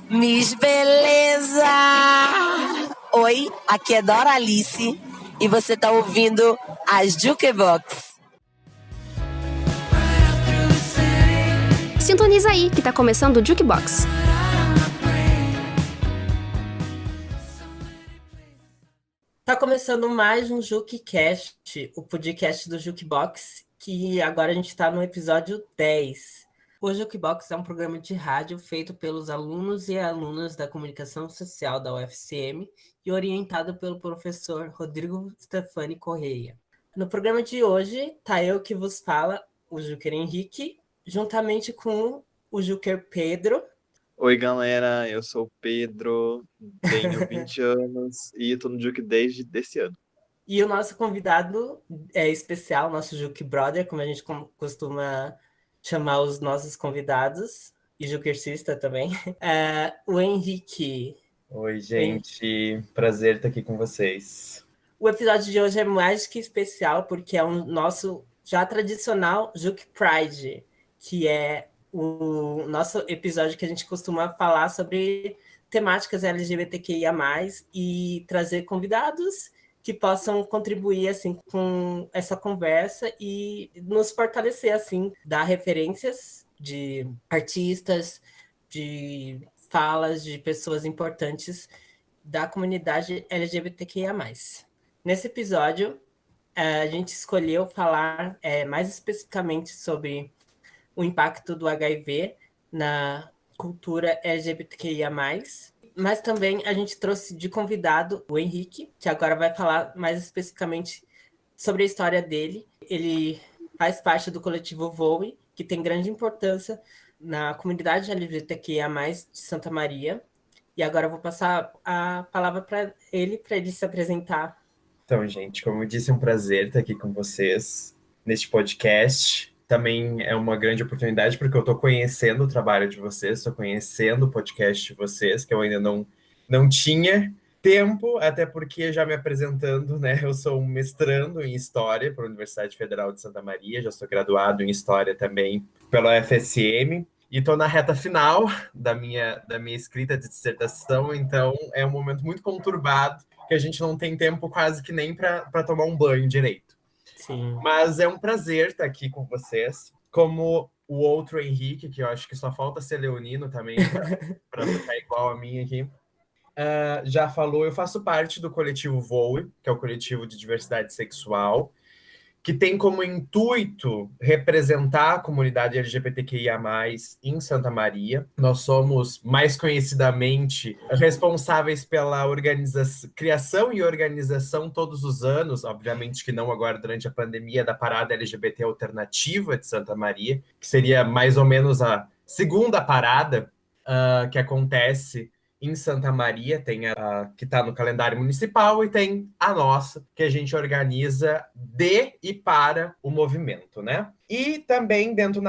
Miss Beleza! Oi, aqui é Dora Alice e você tá ouvindo as Jukebox. Sintoniza aí que tá começando o Jukebox. Tá começando mais um JukeCast, o podcast do Jukebox, que agora a gente está no episódio 10. O Jukebox é um programa de rádio feito pelos alunos e alunas da comunicação social da UFCM e orientado pelo professor Rodrigo Stefani Correia. No programa de hoje, tá eu que vos fala, o Juker Henrique, juntamente com o Juker Pedro. Oi, galera, eu sou o Pedro, tenho 20 anos e tô no Juke desde esse ano. E o nosso convidado é especial, nosso Juke Brother, como a gente costuma chamar os nossos convidados, e Jukersista também, o Henrique. Oi, gente, prazer estar aqui com vocês. O episódio de hoje é mais que especial, porque é um nosso já tradicional Juke Pride, que é o nosso episódio que a gente costuma falar sobre temáticas LGBTQIA+, e trazer convidados que possam contribuir assim com essa conversa e nos fortalecer assim, dar referências de artistas, de falas de pessoas importantes da comunidade LGBTQIA+. Nesse episódio, a gente escolheu falar mais especificamente sobre o impacto do HIV na cultura LGBTQIA+, mas também a gente trouxe de convidado o Henrique, que agora vai falar mais especificamente sobre a história dele. Ele faz parte do coletivo Voe, que tem grande importância na comunidade LGBTQIA+, de Santa Maria. E agora eu vou passar a palavra para ele se apresentar. Então, gente, como eu disse, é um prazer estar aqui com vocês neste podcast. Também é uma grande oportunidade porque eu estou conhecendo o trabalho de vocês, estou conhecendo o podcast de vocês, que eu ainda não tinha tempo, até porque já me apresentando, né? Eu sou um mestrando em História pela Universidade Federal de Santa Maria, já sou graduado em História também pela UFSM, e estou na reta final da minha escrita de dissertação, então é um momento muito conturbado, que a gente não tem tempo quase que nem para tomar um banho direito. Sim. Mas é um prazer estar aqui com vocês, como o outro Henrique, que eu acho que só falta ser leonino também, para ficar igual a mim aqui. Já falou, eu faço parte do coletivo Voe, que é o coletivo de diversidade sexual, que tem como intuito representar a comunidade LGBTQIA+, em Santa Maria. Nós somos, mais conhecidamente, responsáveis pela criação e organização todos os anos, obviamente que não agora durante a pandemia, da Parada LGBT Alternativa de Santa Maria, que seria mais ou menos a segunda parada que acontece em Santa Maria, tem a que está no calendário municipal e tem a nossa, que a gente organiza de e para o movimento, né? E também dentro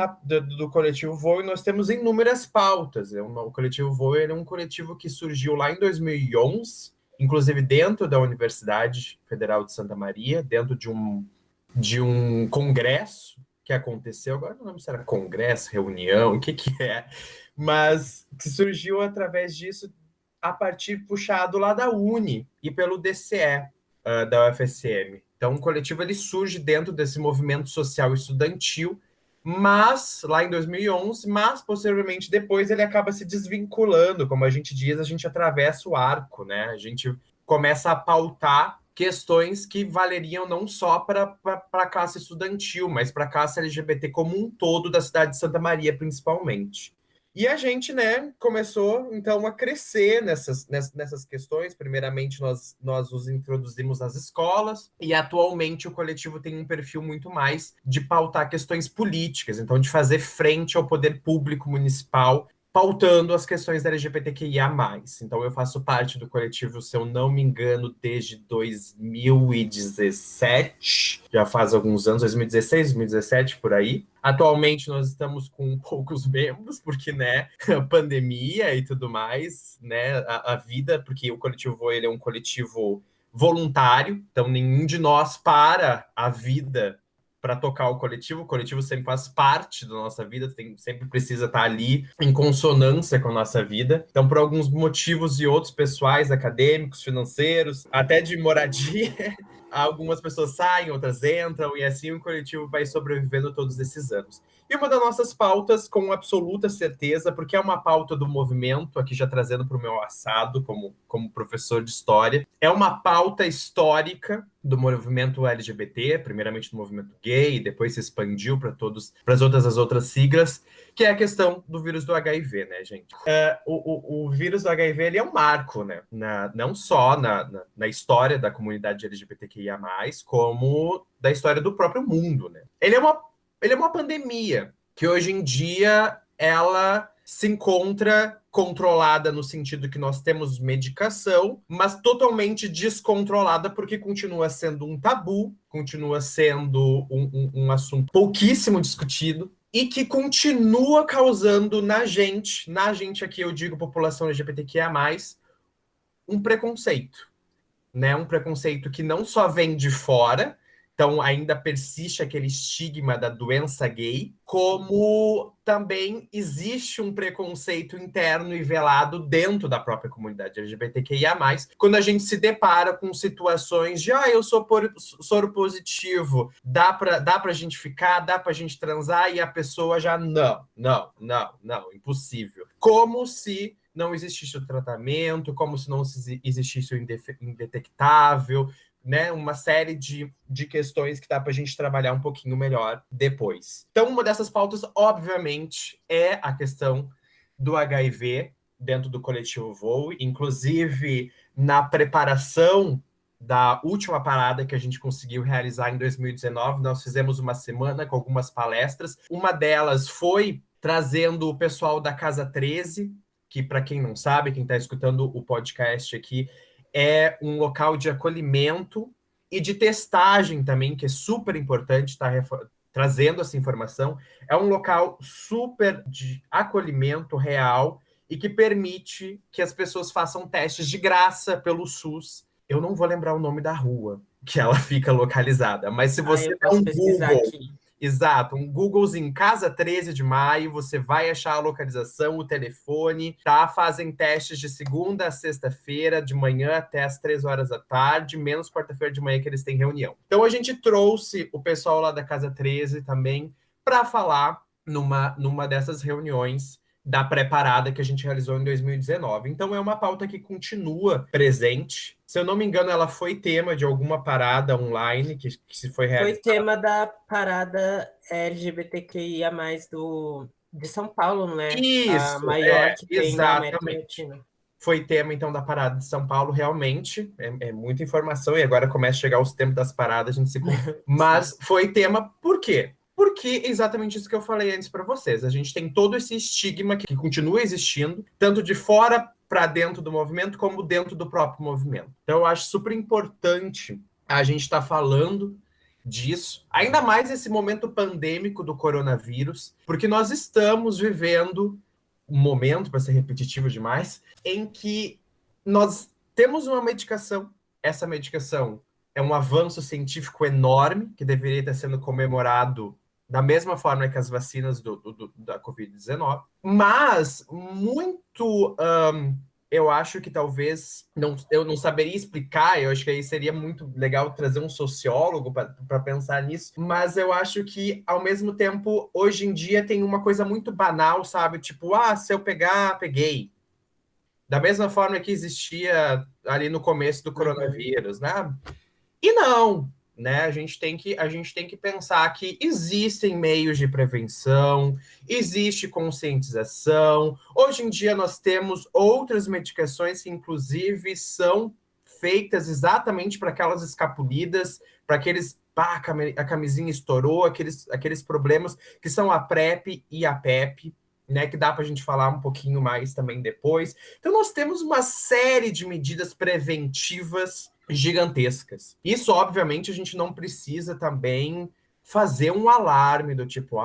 do Coletivo Voe nós temos inúmeras pautas. O Coletivo Voe é um coletivo que surgiu lá em 2011, inclusive dentro da Universidade Federal de Santa Maria, dentro de um congresso que aconteceu, agora não lembro se era congresso, reunião, o que é, mas que surgiu através disso a partir puxado lá da Uni e pelo DCE da UFSM. Então, o coletivo ele surge dentro desse movimento social estudantil, mas lá em 2011, mas posteriormente depois ele acaba se desvinculando, como a gente diz, a gente atravessa o arco, né? A gente começa a pautar questões que valeriam não só para a classe estudantil, mas para a classe LGBT como um todo da cidade de Santa Maria, principalmente. E a gente, né, começou, então, a crescer nessas questões. Primeiramente, nós os introduzimos nas escolas, e atualmente o coletivo tem um perfil muito mais de pautar questões políticas, então de fazer frente ao poder público municipal, pautando as questões da LGBTQIA+. Então, eu faço parte do coletivo, se eu não me engano, desde 2017, já faz alguns anos, 2016, 2017, por aí. Atualmente, nós estamos com poucos membros, porque, né, a pandemia e tudo mais, né, a vida, porque o coletivo Voe, ele é um coletivo voluntário, então nenhum de nós para a vida para tocar o coletivo sempre faz parte da nossa vida, sempre precisa estar ali em consonância com a nossa vida. Então, por alguns motivos e outros pessoais, acadêmicos, financeiros, até de moradia, algumas pessoas saem, outras entram, e assim o coletivo vai sobrevivendo todos esses anos. E uma das nossas pautas, com absoluta certeza, porque é uma pauta do movimento, aqui já trazendo para o meu assado como professor de história, é uma pauta histórica do movimento LGBT, primeiramente do movimento gay, depois se expandiu para as outras siglas, que é a questão do vírus do HIV, né, gente? O vírus do HIV, ele é um marco, né? Não só na história da comunidade LGBTQIA+, como da história do próprio mundo, né? Ele é uma pandemia que hoje em dia ela se encontra controlada no sentido que nós temos medicação, mas totalmente descontrolada porque continua sendo um tabu, continua sendo um assunto pouquíssimo discutido e que continua causando na gente aqui eu digo população LGBTQIA+, um preconceito, né? Um preconceito que não só vem de fora, então ainda persiste aquele estigma da doença gay, como também existe um preconceito interno e velado dentro da própria comunidade LGBTQIA+, quando a gente se depara com situações de eu sou soro positivo, dá pra gente ficar, dá pra gente transar, e a pessoa já não, impossível. Como se não existisse o tratamento, como se não existisse o indetectável, né, uma série de questões que dá para a gente trabalhar um pouquinho melhor depois. Então, uma dessas pautas, obviamente, é a questão do HIV dentro do coletivo Voe. Inclusive, na preparação da última parada que a gente conseguiu realizar em 2019, nós fizemos uma semana com algumas palestras. Uma delas foi trazendo o pessoal da Casa 13, que, para quem não sabe, quem está escutando o podcast aqui, é um local de acolhimento e de testagem também, que é super importante estar trazendo essa informação. É um local super de acolhimento real e que permite que as pessoas façam testes de graça pelo SUS. Eu não vou lembrar o nome da rua que ela fica localizada, mas se você der um Google... Aqui. Exato, um Googlezinho, Casa 13 de Maio, você vai achar a localização, o telefone, tá? Fazem testes de segunda a sexta-feira, de manhã até as 3 horas da tarde, menos quarta-feira de manhã que eles têm reunião. Então a gente trouxe o pessoal lá da Casa 13 também para falar numa dessas reuniões da pré-parada que a gente realizou em 2019. Então é uma pauta que continua presente. Se eu não me engano, ela foi tema de alguma parada online que se foi realizada. Foi tema da parada LGBTQIA+, de São Paulo, né? Isso, a maior que tem exatamente. na América Latina. Foi tema, então, da parada de São Paulo, realmente. É muita informação, e agora começa a chegar os tempos das paradas, a gente se... Mas foi tema, por quê? Porque é exatamente isso que eu falei antes para vocês. A gente tem todo esse estigma que continua existindo, tanto de fora para dentro do movimento, como dentro do próprio movimento. Então, eu acho super importante a gente estar falando disso, ainda mais nesse momento pandêmico do coronavírus, porque nós estamos vivendo um momento, para ser repetitivo demais, em que nós temos uma medicação. Essa medicação é um avanço científico enorme, que deveria estar sendo comemorado da mesma forma que as vacinas da Covid-19, mas muito, eu acho que talvez, eu não saberia explicar, eu acho que aí seria muito legal trazer um sociólogo para pensar nisso, mas eu acho que, ao mesmo tempo, hoje em dia tem uma coisa muito banal, sabe? Tipo, se eu pegar, peguei. Da mesma forma que existia ali no começo do coronavírus, né? E não, né? A gente tem que pensar que existem meios de prevenção, existe conscientização. Hoje em dia nós temos outras medicações que, inclusive, são feitas exatamente para aquelas escapulidas, para aqueles... a camisinha estourou, aqueles problemas que são a PrEP e a PEP, né, que dá para a gente falar um pouquinho mais também depois. Então nós temos uma série de medidas preventivas gigantescas. Isso, obviamente, a gente não precisa também fazer um alarme do tipo,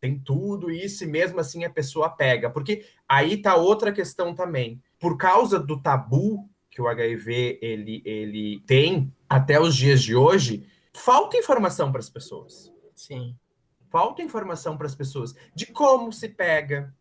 tem tudo isso e mesmo assim a pessoa pega. Porque aí tá outra questão também. Por causa do tabu que o HIV ele tem até os dias de hoje, falta informação para as pessoas. Sim. Falta informação para as pessoas de como se pega.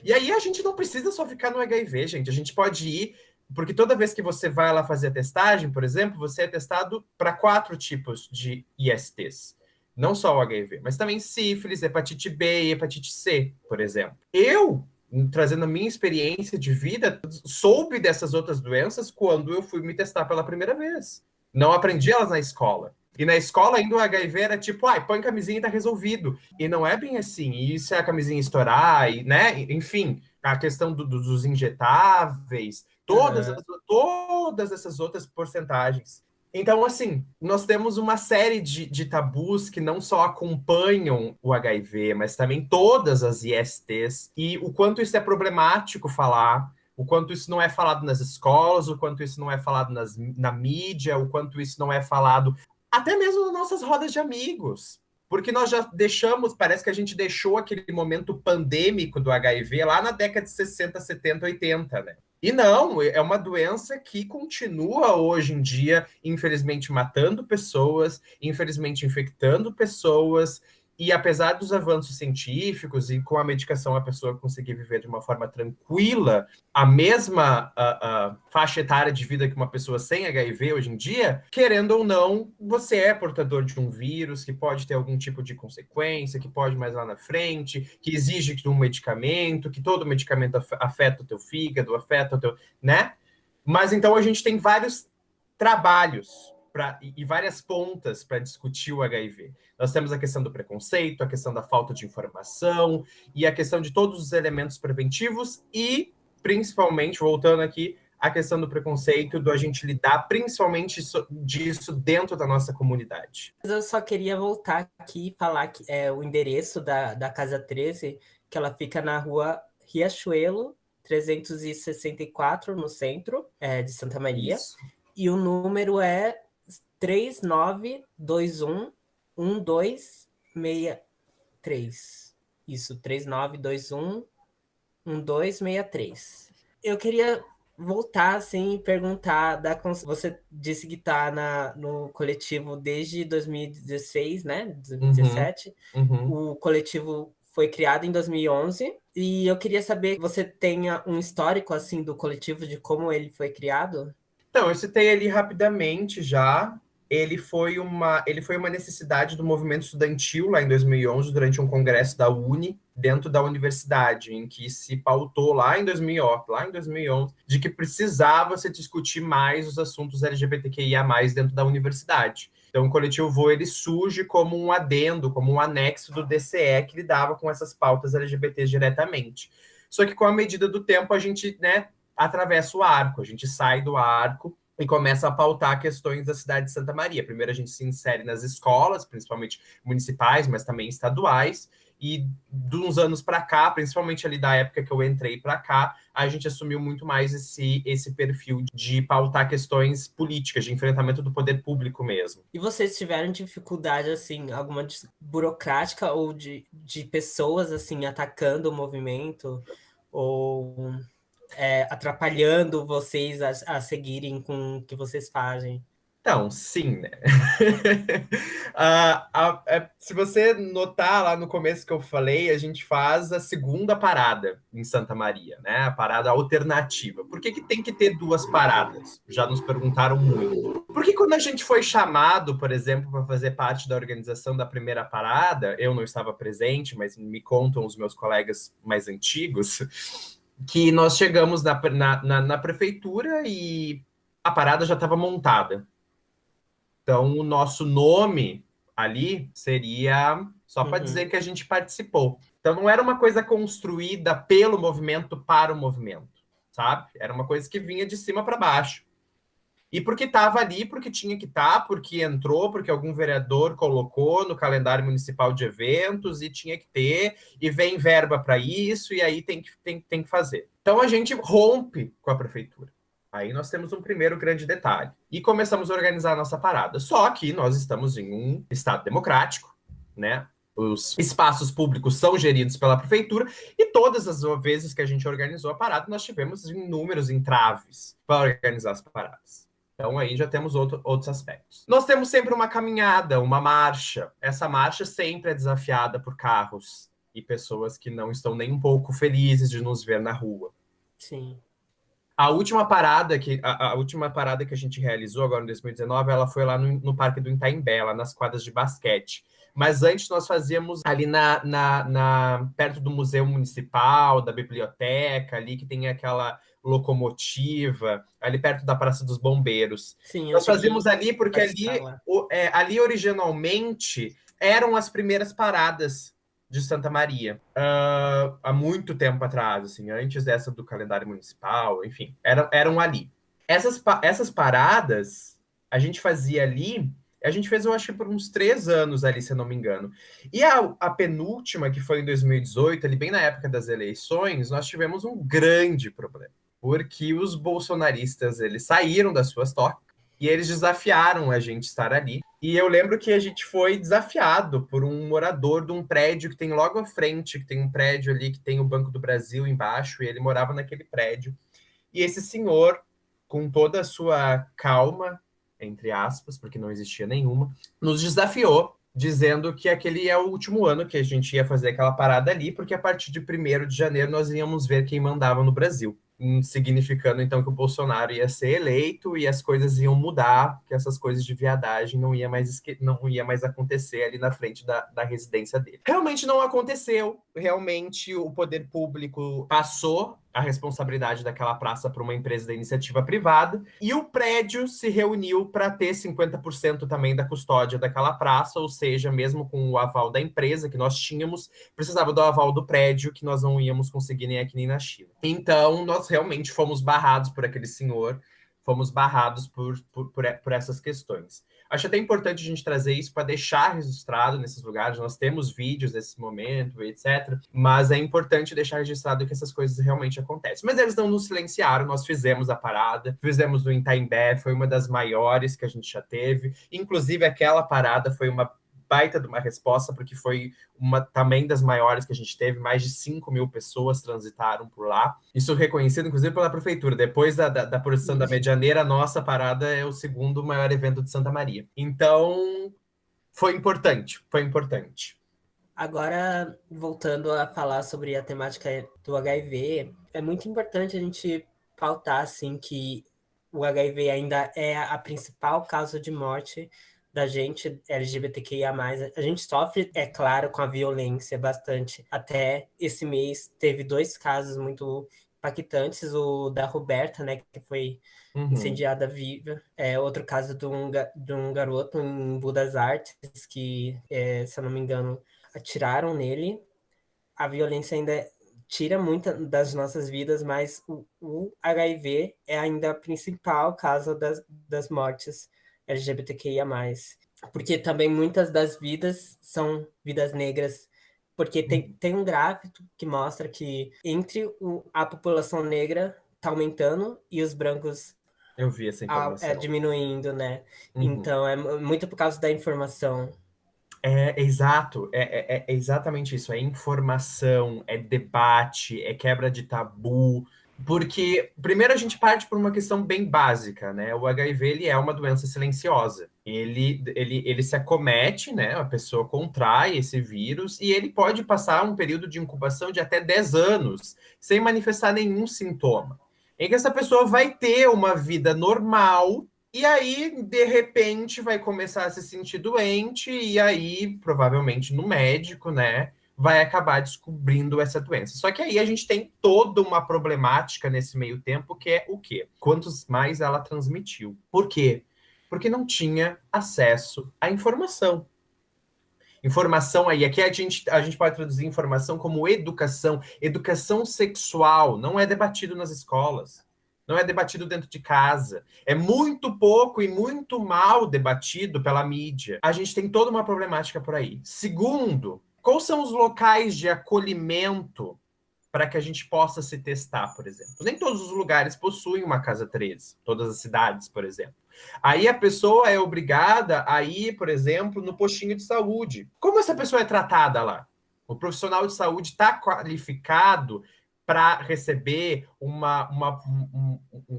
E aí a gente não precisa só ficar no HIV, gente. A gente pode ir, porque toda vez que você vai lá fazer a testagem, por exemplo, você é testado para 4 tipos de ISTs. Não só o HIV, mas também sífilis, hepatite B e hepatite C, por exemplo. Eu, trazendo a minha experiência de vida, soube dessas outras doenças quando eu fui me testar pela primeira vez. Não aprendi elas na escola. E na escola ainda o HIV era tipo, põe camisinha e tá resolvido. E não é bem assim. E se a camisinha estourar, e, né? Enfim, a questão dos injetáveis, todas essas outras porcentagens. Então, assim, nós temos uma série de tabus que não só acompanham o HIV, mas também todas as ISTs. E o quanto isso é problemático falar, o quanto isso não é falado nas escolas, o quanto isso não é falado na mídia, o quanto isso não é falado até mesmo nas nossas rodas de amigos. Porque nós já deixamos, parece que a gente deixou aquele momento pandêmico do HIV lá na década de 60, 70, 80, né? E não, é uma doença que continua hoje em dia, infelizmente, matando pessoas, infelizmente, infectando pessoas. E apesar dos avanços científicos e com a medicação a pessoa conseguir viver de uma forma tranquila, a mesma faixa etária de vida que uma pessoa sem HIV hoje em dia, querendo ou não, você é portador de um vírus que pode ter algum tipo de consequência, que pode mais lá na frente, que exige um medicamento, que todo medicamento afeta o teu fígado, afeta o teu... né? Mas então a gente tem vários trabalhos e várias pontas para discutir o HIV. Nós temos a questão do preconceito, a questão da falta de informação e a questão de todos os elementos preventivos e, principalmente, voltando aqui, a questão do preconceito, do a gente lidar principalmente disso dentro da nossa comunidade. Eu só queria voltar aqui e falar que é o endereço da Casa 13, que ela fica na rua Riachuelo, 364, no centro de Santa Maria. Isso. E o número é 3921-1263. Isso, 3921-1263. Eu queria voltar, assim, e perguntar, você disse que está no coletivo desde 2016, né? 2017. O coletivo foi criado em 2011. E eu queria saber se você tenha um histórico, assim, do coletivo, de como ele foi criado. Então, eu citei ali rapidamente já. Ele foi uma necessidade do movimento estudantil lá em 2011, durante um congresso da UNE, dentro da universidade, em que se pautou lá em 2011, de que precisava se discutir mais os assuntos LGBTQIA+, dentro da universidade. Então, o Coletivo Vô, ele surge como um adendo, como um anexo do DCE, que lidava com essas pautas LGBTs diretamente. Só que, com a medida do tempo, a gente, né, atravessa o arco, a gente sai do arco e começa a pautar questões da cidade de Santa Maria. Primeiro a gente se insere nas escolas, principalmente municipais, mas também estaduais, e de uns anos para cá, principalmente ali da época que eu entrei para cá, a gente assumiu muito mais esse perfil de pautar questões políticas, de enfrentamento do poder público mesmo. E vocês tiveram dificuldade, assim, alguma burocrática ou de pessoas, assim, atacando o movimento ou... atrapalhando vocês a seguirem com o que vocês fazem? Então, sim, né? Se você notar lá no começo que eu falei, a gente faz a segunda parada em Santa Maria, né? A parada alternativa. Por que tem que ter 2 paradas? Já nos perguntaram muito. Porque quando a gente foi chamado, por exemplo, para fazer parte da organização da primeira parada, eu não estava presente, mas me contam os meus colegas mais antigos, que nós chegamos na prefeitura e a parada já estava montada. Então, o nosso nome ali seria só para dizer que a gente participou. Então, não era uma coisa construída pelo movimento para o movimento, sabe? Era uma coisa que vinha de cima para baixo. E porque estava ali, porque tinha que estar, porque entrou, porque algum vereador colocou no calendário municipal de eventos e tinha que ter, e vem verba para isso, e aí tem que fazer. Então, a gente rompe com a prefeitura. Aí nós temos um primeiro grande detalhe. E começamos a organizar a nossa parada. Só que nós estamos em um estado democrático, né? Os espaços públicos são geridos pela prefeitura e todas as vezes que a gente organizou a parada, nós tivemos inúmeros entraves para organizar as paradas. Então aí já temos outros aspectos. Nós temos sempre uma caminhada, uma marcha. Essa marcha sempre é desafiada por carros e pessoas que não estão nem um pouco felizes de nos ver na rua. Sim. A última parada que a gente realizou agora em 2019, ela foi lá no Parque do Itaimbé, lá nas quadras de basquete. Mas antes nós fazíamos ali perto do Museu Municipal, da biblioteca, ali que tem aquela locomotiva, ali perto da Praça dos Bombeiros. Sim, Nós fazíamos ali porque ali originalmente eram as primeiras paradas de Santa Maria, há muito tempo atrás, assim, antes dessa do calendário municipal, enfim, eram ali. Essas paradas a gente fazia ali, a gente fez, eu acho, por uns 3 anos ali, se eu não me engano. E a penúltima, que foi em 2018, ali bem na época das eleições, nós tivemos um grande problema, porque os bolsonaristas, eles saíram das suas tocas e eles desafiaram a gente estar ali. E eu lembro que a gente foi desafiado por um morador de um prédio que tem logo à frente, que tem um prédio ali que tem o Banco do Brasil embaixo, e ele morava naquele prédio. E esse senhor, com toda a sua calma, entre aspas, porque não existia nenhuma, nos desafiou, dizendo que aquele é o último ano que a gente ia fazer aquela parada ali, porque a partir de 1º de janeiro nós íamos ver quem mandava no Brasil. Significando, então, que o Bolsonaro ia ser eleito e as coisas iam mudar, que essas coisas de viadagem não ia mais acontecer ali na frente da residência dele. Realmente não aconteceu. Realmente o poder público passou a responsabilidade daquela praça para uma empresa da iniciativa privada, e o prédio se reuniu para ter 50% também da custódia daquela praça, ou seja, mesmo com o aval da empresa que nós tínhamos, precisava do aval do prédio, que nós não íamos conseguir nem aqui nem na China. Então, nós realmente fomos barrados por aquele senhor, fomos barrados por essas questões. Acho até importante a gente trazer isso para deixar registrado nesses lugares. Nós temos vídeos desse momento, etc. Mas é importante deixar registrado que essas coisas realmente acontecem. Mas eles não nos silenciaram, nós fizemos a parada, fizemos no Itaimbé, foi uma das maiores que a gente já teve. Inclusive, aquela parada foi uma baita de uma resposta, porque foi uma também das maiores que a gente teve, mais de 5.000 pessoas transitaram por lá. Isso reconhecido, inclusive, pela prefeitura. Depois da procissão da Medianeira, a nossa parada é o 2º maior evento de Santa Maria. Então, foi importante. Agora, voltando a falar sobre a temática do HIV, é muito importante a gente pautar, assim, que o HIV ainda é a principal causa de morte da gente LGBTQIA+. A gente sofre, é claro, com a violência bastante. Até esse mês teve 2 casos muito impactantes, o da Roberta, né, que foi incendiada viva. Outro caso de um garoto em Budas Artes, que, se eu não me engano, atiraram nele. A violência ainda tira muito das nossas vidas, mas o HIV é ainda a principal causa das mortes LGBTQIA+. Porque também muitas das vidas são vidas negras, porque tem um gráfico que mostra que entre a população negra tá aumentando e os brancos eu vi essa informação. Diminuindo, né? Então, é muito por causa da informação. Exato, é exatamente isso, é informação, é debate, é quebra de tabu, porque primeiro a gente parte por uma questão bem básica, né? O HIV, ele é uma doença silenciosa, ele se acomete, né? A pessoa contrai esse vírus e ele pode passar um período de incubação de até 10 anos sem manifestar nenhum sintoma, em que essa pessoa vai ter uma vida normal. E aí, de repente, vai começar a se sentir doente, e aí, provavelmente, no médico, né, vai acabar descobrindo essa doença. Só que aí a gente tem toda uma problemática nesse meio tempo, que é o quê? Quantos mais ela transmitiu. Por quê? Porque não tinha acesso à informação. Informação aí, aqui a gente pode traduzir informação como educação. Educação sexual não é debatido nas escolas. Não é debatido dentro de casa. É muito pouco e muito mal debatido pela mídia. A gente tem toda uma problemática por aí. Segundo, quais são os locais de acolhimento para que a gente possa se testar, por exemplo? Nem todos os lugares possuem uma Casa 13, todas as cidades, por exemplo. Aí a pessoa é obrigada a ir, por exemplo, no postinho de saúde. Como essa pessoa é tratada lá? O profissional de saúde está qualificado para receber um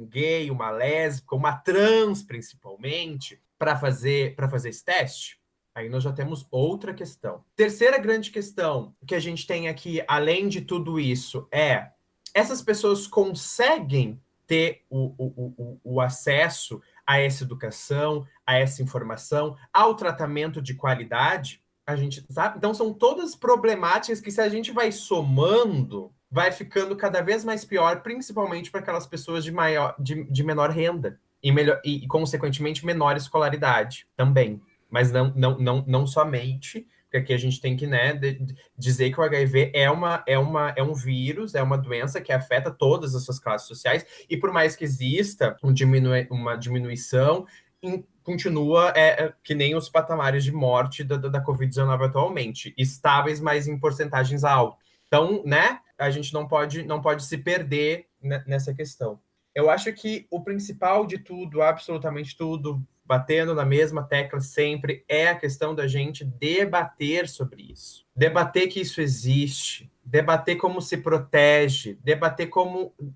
gay, uma lésbica, uma trans, principalmente, para fazer esse teste? Aí nós já temos outra questão. Terceira grande questão que a gente tem aqui, além de tudo isso, é essas pessoas conseguem ter o acesso a essa educação, a essa informação, ao tratamento de qualidade? A gente sabe? Então são todas problemáticas que, se a gente vai somando, vai ficando cada vez mais pior, principalmente para aquelas pessoas de menor renda e, consequentemente, menor escolaridade também. Mas não somente, porque aqui a gente tem que, né, dizer que o HIV é um vírus, é uma doença que afeta todas as suas classes sociais, e por mais que exista uma diminuição, continua que nem os patamares de morte da Covid-19 atualmente, estáveis, mas em porcentagens altas. Então, né, a gente não pode se perder nessa questão. Eu acho que o principal de tudo, absolutamente tudo, batendo na mesma tecla sempre, é a questão da gente debater sobre isso. Debater que isso existe, debater como se protege, debater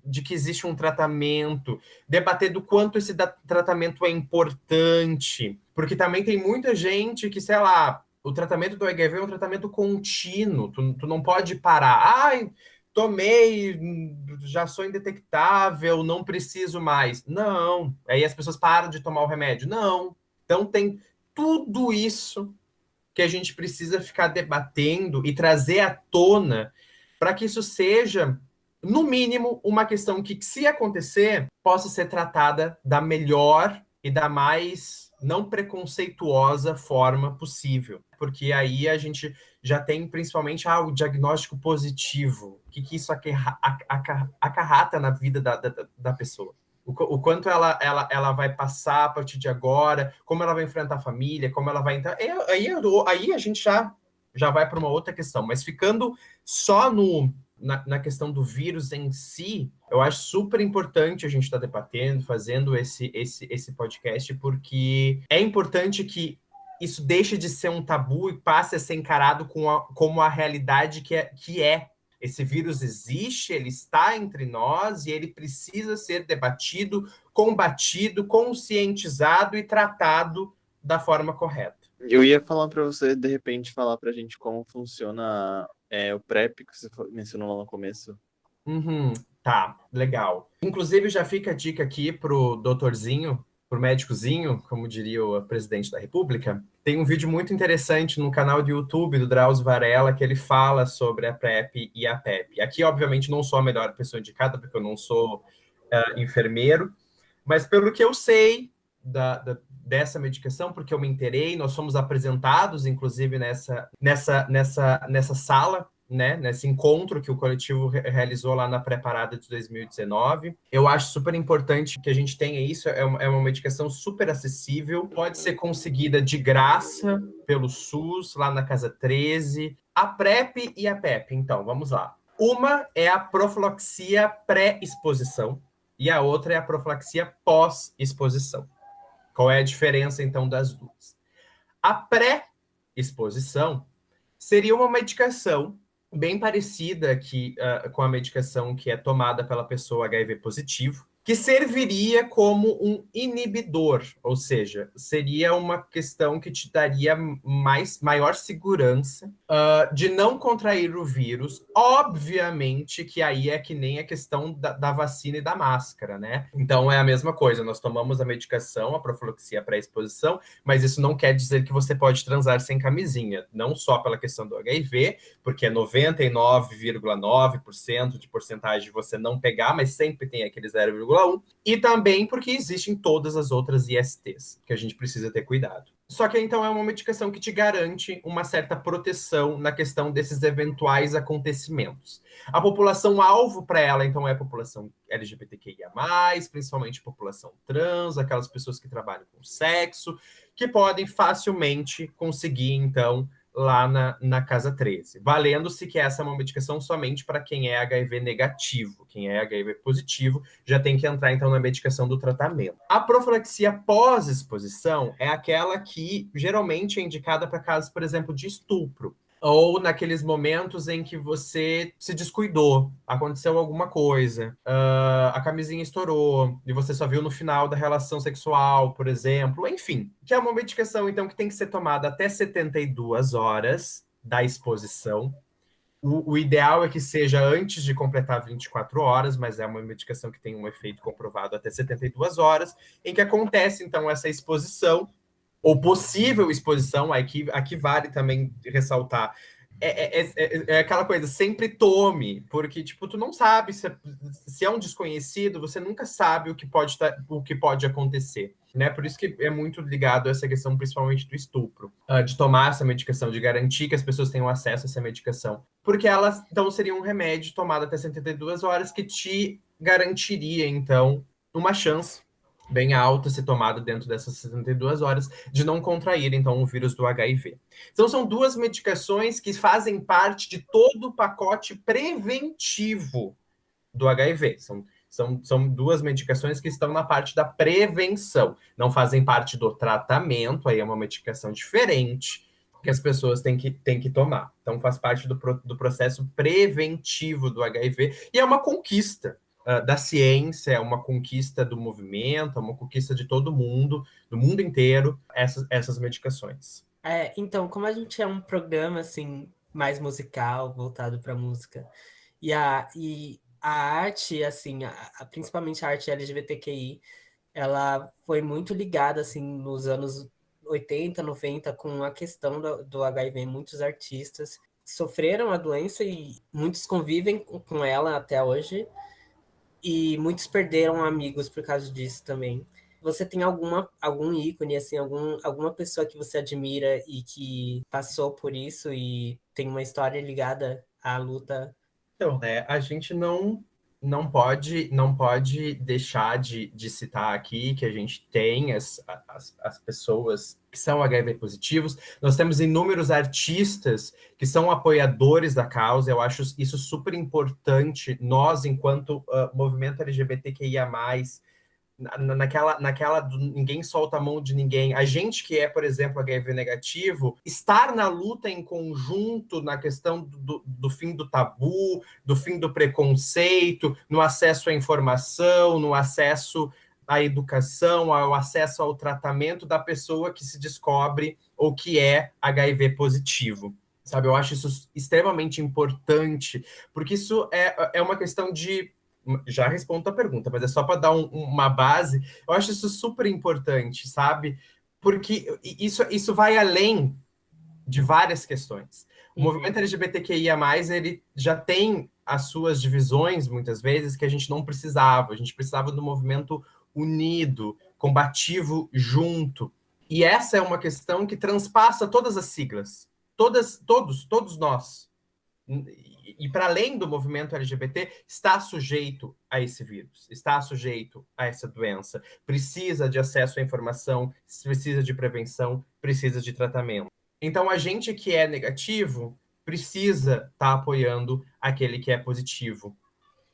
de que existe um tratamento, debater do quanto esse tratamento é importante. Porque também tem muita gente que, sei lá, o tratamento do HIV é um tratamento contínuo, tu não pode parar. Ai, tomei, já sou indetectável, não preciso mais. Não. Aí as pessoas param de tomar o remédio. Não. Então tem tudo isso que a gente precisa ficar debatendo e trazer à tona para que isso seja, no mínimo, uma questão que, se acontecer, possa ser tratada da melhor e da mais não preconceituosa forma possível. Porque aí a gente já tem, principalmente, o diagnóstico positivo. O que isso acarrata na vida da pessoa. O quanto ela vai passar a partir de agora, como ela vai enfrentar a família, como ela vai entrar. Aí a gente já vai para uma outra questão. Mas ficando só na questão do vírus em si, eu acho super importante a gente estar debatendo, fazendo esse podcast, porque é importante que isso deixe de ser um tabu e passe a ser encarado como a realidade que é. Esse vírus existe, ele está entre nós e ele precisa ser debatido, combatido, conscientizado e tratado da forma correta. Eu ia falar para você, de repente, falar para a gente como funciona o PrEP, que você mencionou lá no começo. Tá, legal. Inclusive, já fica a dica aqui pro doutorzinho, pro médicozinho, como diria o presidente da República. Tem um vídeo muito interessante no canal do YouTube do Drauzio Varela, que ele fala sobre a PrEP e a PEP. Aqui, obviamente, não sou a melhor pessoa indicada, porque eu não sou enfermeiro, mas pelo que eu sei dessa medicação, porque eu me inteirei, nós fomos apresentados, inclusive, nessa sala, né, nesse encontro que o coletivo realizou lá na Pré-Parada de 2019. Eu acho super importante que a gente tenha isso, é uma medicação super acessível, pode ser conseguida de graça pelo SUS, lá na Casa 13. A PrEP e a PEP, então, vamos lá. Uma é a profilaxia pré-exposição e a outra é a profilaxia pós-exposição. Qual é a diferença, então, das duas? A pré-exposição seria uma medicação bem parecida com a medicação que é tomada pela pessoa HIV positivo, que serviria como um inibidor, ou seja, seria uma questão que te daria maior segurança de não contrair o vírus. Obviamente que aí é que nem a questão da vacina e da máscara, né? Então é a mesma coisa, nós tomamos a medicação, a profilaxia pré-exposição, mas isso não quer dizer que você pode transar sem camisinha, não só pela questão do HIV, porque é 99,9% de porcentagem de você não pegar, mas sempre tem aquele 0,1%, e também porque existem todas as outras ISTs, que a gente precisa ter cuidado. Só que então é uma medicação que te garante uma certa proteção na questão desses eventuais acontecimentos. A população-alvo para ela, então, é a população LGBTQIA+, principalmente população trans, aquelas pessoas que trabalham com sexo, que podem facilmente conseguir, então, lá na Casa 13, valendo-se que essa é uma medicação somente para quem é HIV negativo. Quem é HIV positivo já tem que entrar, então, na medicação do tratamento. A profilaxia pós-exposição é aquela que geralmente é indicada para casos, por exemplo, de estupro. Ou naqueles momentos em que você se descuidou, aconteceu alguma coisa, a camisinha estourou e você só viu no final da relação sexual, por exemplo. Enfim, que é uma medicação, então, que tem que ser tomada até 72 horas da exposição. O ideal é que seja antes de completar 24 horas, mas é uma medicação que tem um efeito comprovado até 72 horas, em que acontece, então, essa exposição, ou possível exposição. Aqui vale também ressaltar. É aquela coisa, sempre tome, porque, tipo, tu não sabe se é um desconhecido, você nunca sabe o que pode acontecer, né? Por isso que é muito ligado a essa questão, principalmente do estupro, de tomar essa medicação, de garantir que as pessoas tenham acesso a essa medicação, porque elas, então, seria um remédio tomado até 72 horas que te garantiria, então, uma chance bem alta se tomada dentro dessas 72 horas de não contrair, então, o vírus do HIV. Então, são duas medicações que fazem parte de todo o pacote preventivo do HIV. São duas medicações que estão na parte da prevenção, não fazem parte do tratamento, aí é uma medicação diferente que as pessoas têm que tomar. Então, faz parte do processo preventivo do HIV e é uma conquista da ciência, é uma conquista do movimento, é uma conquista de todo mundo, do mundo inteiro, essas medicações. Então, como a gente é um programa assim mais musical, voltado para música, e a arte, assim, principalmente a arte LGBTQI, ela foi muito ligada assim nos anos 80, 90 com a questão do HIV. Muitos artistas sofreram a doença e muitos convivem com ela até hoje. E muitos perderam amigos por causa disso também. Você tem algum ícone, assim, alguma pessoa que você admira e que passou por isso e tem uma história ligada à luta? Então, né, a gente não pode deixar de citar aqui que a gente tem as pessoas que são HIV positivos. Nós temos inúmeros artistas que são apoiadores da causa. Eu acho isso super importante. Nós, enquanto movimento LGBTQIA+, naquela do ninguém solta a mão de ninguém. A gente que é, por exemplo, HIV negativo, estar na luta em conjunto na questão do fim do tabu, do fim do preconceito, no acesso à informação, no acesso à educação, ao acesso ao tratamento da pessoa que se descobre ou que é HIV positivo. Sabe, eu acho isso extremamente importante, porque isso é uma questão de... Já respondo a pergunta, mas é só para dar uma base. Eu acho isso super importante, sabe? Porque isso vai além de várias questões. O movimento LGBTQIA+, ele já tem as suas divisões, muitas vezes, que a gente não precisava. A gente precisava do movimento unido, combativo, junto. E essa é uma questão que transpassa todas as siglas. Todos nós. E para além do movimento LGBT, está sujeito a esse vírus, está sujeito a essa doença, precisa de acesso à informação, precisa de prevenção, precisa de tratamento. Então, a gente que é negativo precisa estar apoiando aquele que é positivo,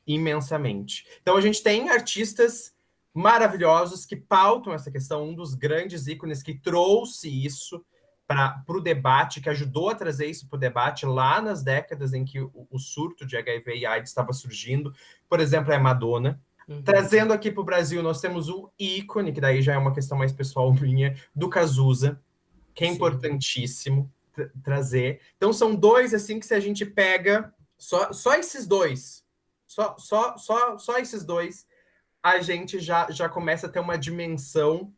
imensamente. Então, a gente tem artistas maravilhosos que pautam essa questão, um dos grandes ícones que trouxe isso para o debate, que ajudou a trazer isso para o debate lá nas décadas em que o surto de HIV e AIDS estava surgindo, por exemplo, é a Madonna. Trazendo aqui para o Brasil, nós temos o ícone, que daí já é uma questão mais pessoal minha, do Cazuza, que é importantíssimo trazer. Então, são dois, assim, que se a gente pega só esses dois, só esses dois, a gente já começa a ter uma dimensão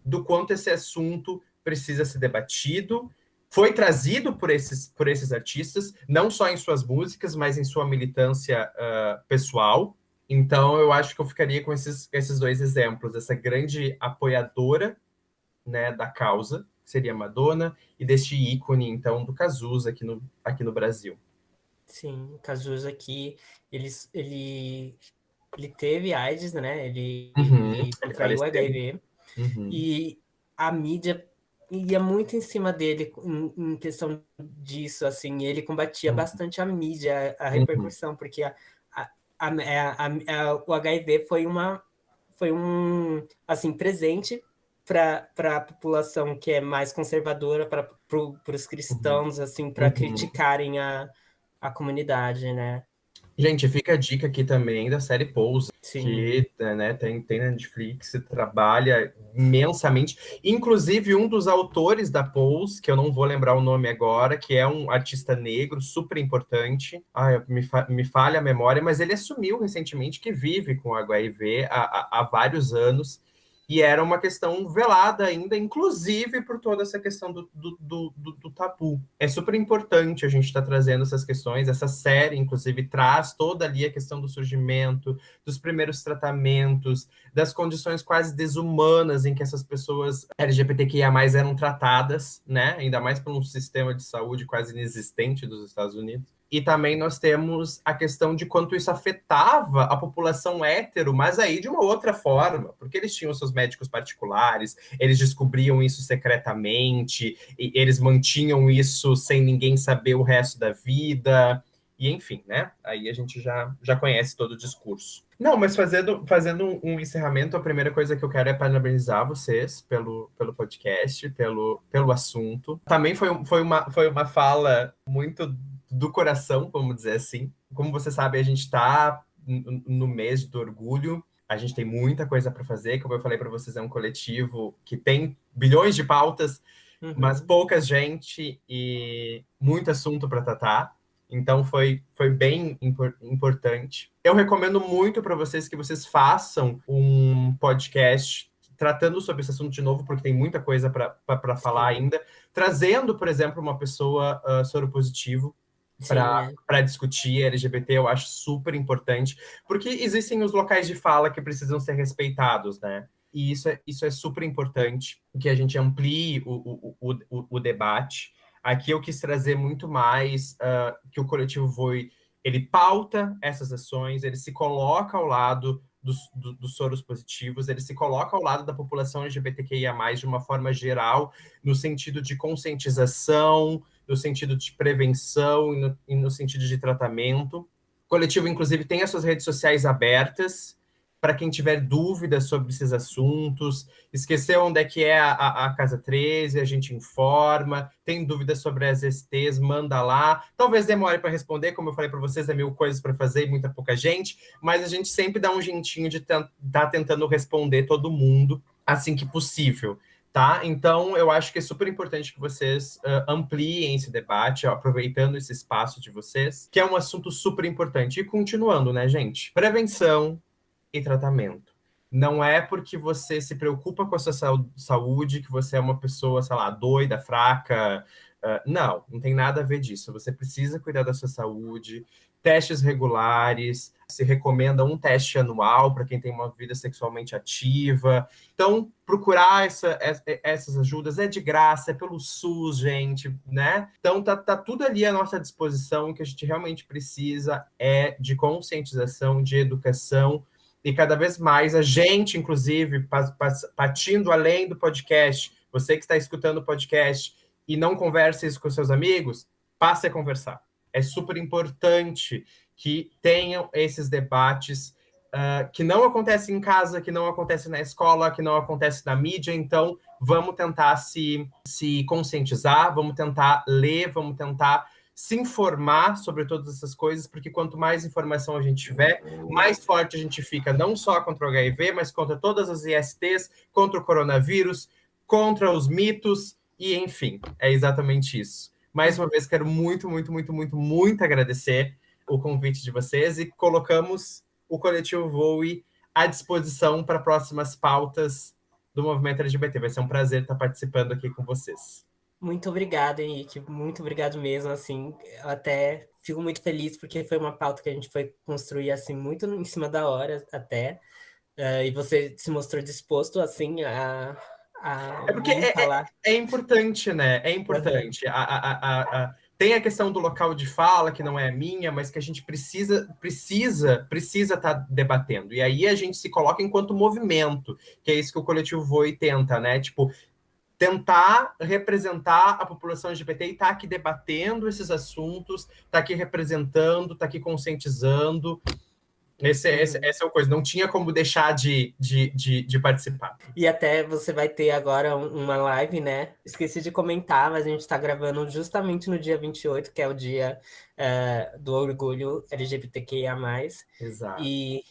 do quanto esse assunto precisa ser debatido, foi trazido por esses artistas, não só em suas músicas, mas em sua militância pessoal. Então, eu acho que eu ficaria com esses dois exemplos, essa grande apoiadora, né, da causa, que seria a Madonna, e deste ícone, então, do Cazuza aqui no Brasil. Sim, o Cazuza aqui, ele teve AIDS, né? Ele contraiu HIV. E a mídia ia muito em cima dele em questão disso, assim, ele combatia bastante a mídia, a repercussão, porque o HIV foi um, assim, presente para a população que é mais conservadora, para os cristãos, assim, para criticarem a comunidade, né? Gente, fica a dica aqui também da série Pose, Sim. que né, tem na Netflix, trabalha imensamente. Inclusive, um dos autores da Pose, que eu não vou lembrar o nome agora, que é um artista negro super importante. Me falha a memória, mas ele assumiu recentemente que vive com HIV há vários anos. E era uma questão velada ainda, inclusive por toda essa questão do tabu. É super importante a gente estar trazendo essas questões. Essa série, inclusive, traz toda ali a questão do surgimento, dos primeiros tratamentos, das condições quase desumanas em que essas pessoas LGBTQIA+, eram tratadas, né? Ainda mais por um sistema de saúde quase inexistente dos Estados Unidos. E também nós temos a questão de quanto isso afetava a população hétero, mas aí de uma outra forma, porque eles tinham seus médicos particulares, eles descobriam isso secretamente, e eles mantinham isso sem ninguém saber o resto da vida, e enfim, né? Aí a gente já conhece todo o discurso. Não, mas fazendo um encerramento, a primeira coisa que eu quero é parabenizar vocês pelo podcast, pelo assunto. Também foi uma fala muito do coração, vamos dizer assim. Como você sabe, a gente está no mês do orgulho, a gente tem muita coisa para fazer, como eu falei para vocês, é um coletivo que tem bilhões de pautas, mas pouca gente e muito assunto para tratar. Então foi bem importante. Eu recomendo muito para vocês que vocês façam um podcast tratando sobre esse assunto de novo, porque tem muita coisa para falar ainda, trazendo, por exemplo, uma pessoa soropositivo para discutir LGBT. Eu acho super importante, porque existem os locais de fala que precisam ser respeitados, né? E isso é super importante, que a gente amplie o debate. Aqui eu quis trazer muito mais que o Coletivo Voe, ele pauta essas ações, ele se coloca ao lado dos soros positivos, ele se coloca ao lado da população LGBTQIA+, de uma forma geral, no sentido de conscientização, no sentido de prevenção e no sentido de tratamento. O coletivo, inclusive, tem as suas redes sociais abertas para quem tiver dúvidas sobre esses assuntos. Esqueceu onde é que é a Casa 13, a gente informa. Tem dúvidas sobre as STs, manda lá. Talvez demore para responder, como eu falei para vocês, é 1000 coisas para fazer e muita pouca gente, mas a gente sempre dá um jeitinho de estar tentando responder todo mundo assim que possível. Tá? Então, eu acho que é super importante que vocês ampliem esse debate, aproveitando esse espaço de vocês, que é um assunto super importante. E continuando, né, gente? Prevenção e tratamento. Não é porque você se preocupa com a sua saúde que você é uma pessoa, sei lá, doida, fraca. Não tem nada a ver disso. Você precisa cuidar da sua saúde, testes regulares, se recomenda um teste anual para quem tem uma vida sexualmente ativa. Então, procurar essas ajudas é de graça, é pelo SUS, gente, né? Então, tá tudo ali à nossa disposição. O que a gente realmente precisa é de conscientização, de educação, e cada vez mais a gente, inclusive, partindo além do podcast, você que está escutando o podcast e não conversa isso com seus amigos, passe a conversar. É super importante que tenham esses debates que não acontecem em casa, que não acontecem na escola, que não acontecem na mídia. Então, vamos tentar se conscientizar, vamos tentar ler, vamos tentar se informar sobre todas essas coisas, porque quanto mais informação a gente tiver, mais forte a gente fica, não só contra o HIV, mas contra todas as ISTs, contra o coronavírus, contra os mitos, e enfim, é exatamente isso. Mais uma vez, quero muito, muito, muito, muito, muito agradecer o convite de vocês e colocamos o Coletivo Voe à disposição para próximas pautas do movimento LGBT. Vai ser um prazer estar participando aqui com vocês. Muito obrigado, Henrique. Muito obrigado mesmo, assim. Eu até fico muito feliz porque foi uma pauta que a gente foi construir, assim, muito em cima da hora até. E você se mostrou disposto, assim, a porque falar. É importante, né? É importante. Tem a questão do local de fala, que não é minha, mas que a gente precisa estar debatendo. E aí a gente se coloca enquanto movimento, que é isso que o Coletivo Voe tenta, né? Tipo, tentar representar a população LGBT e estar aqui debatendo esses assuntos, estar aqui representando, estar aqui conscientizando. Essa é a coisa, não tinha como deixar de participar. E até você vai ter agora uma live, né? Esqueci de comentar, mas a gente está gravando justamente no dia 28, que é o dia do orgulho LGBTQIA+. Exato. E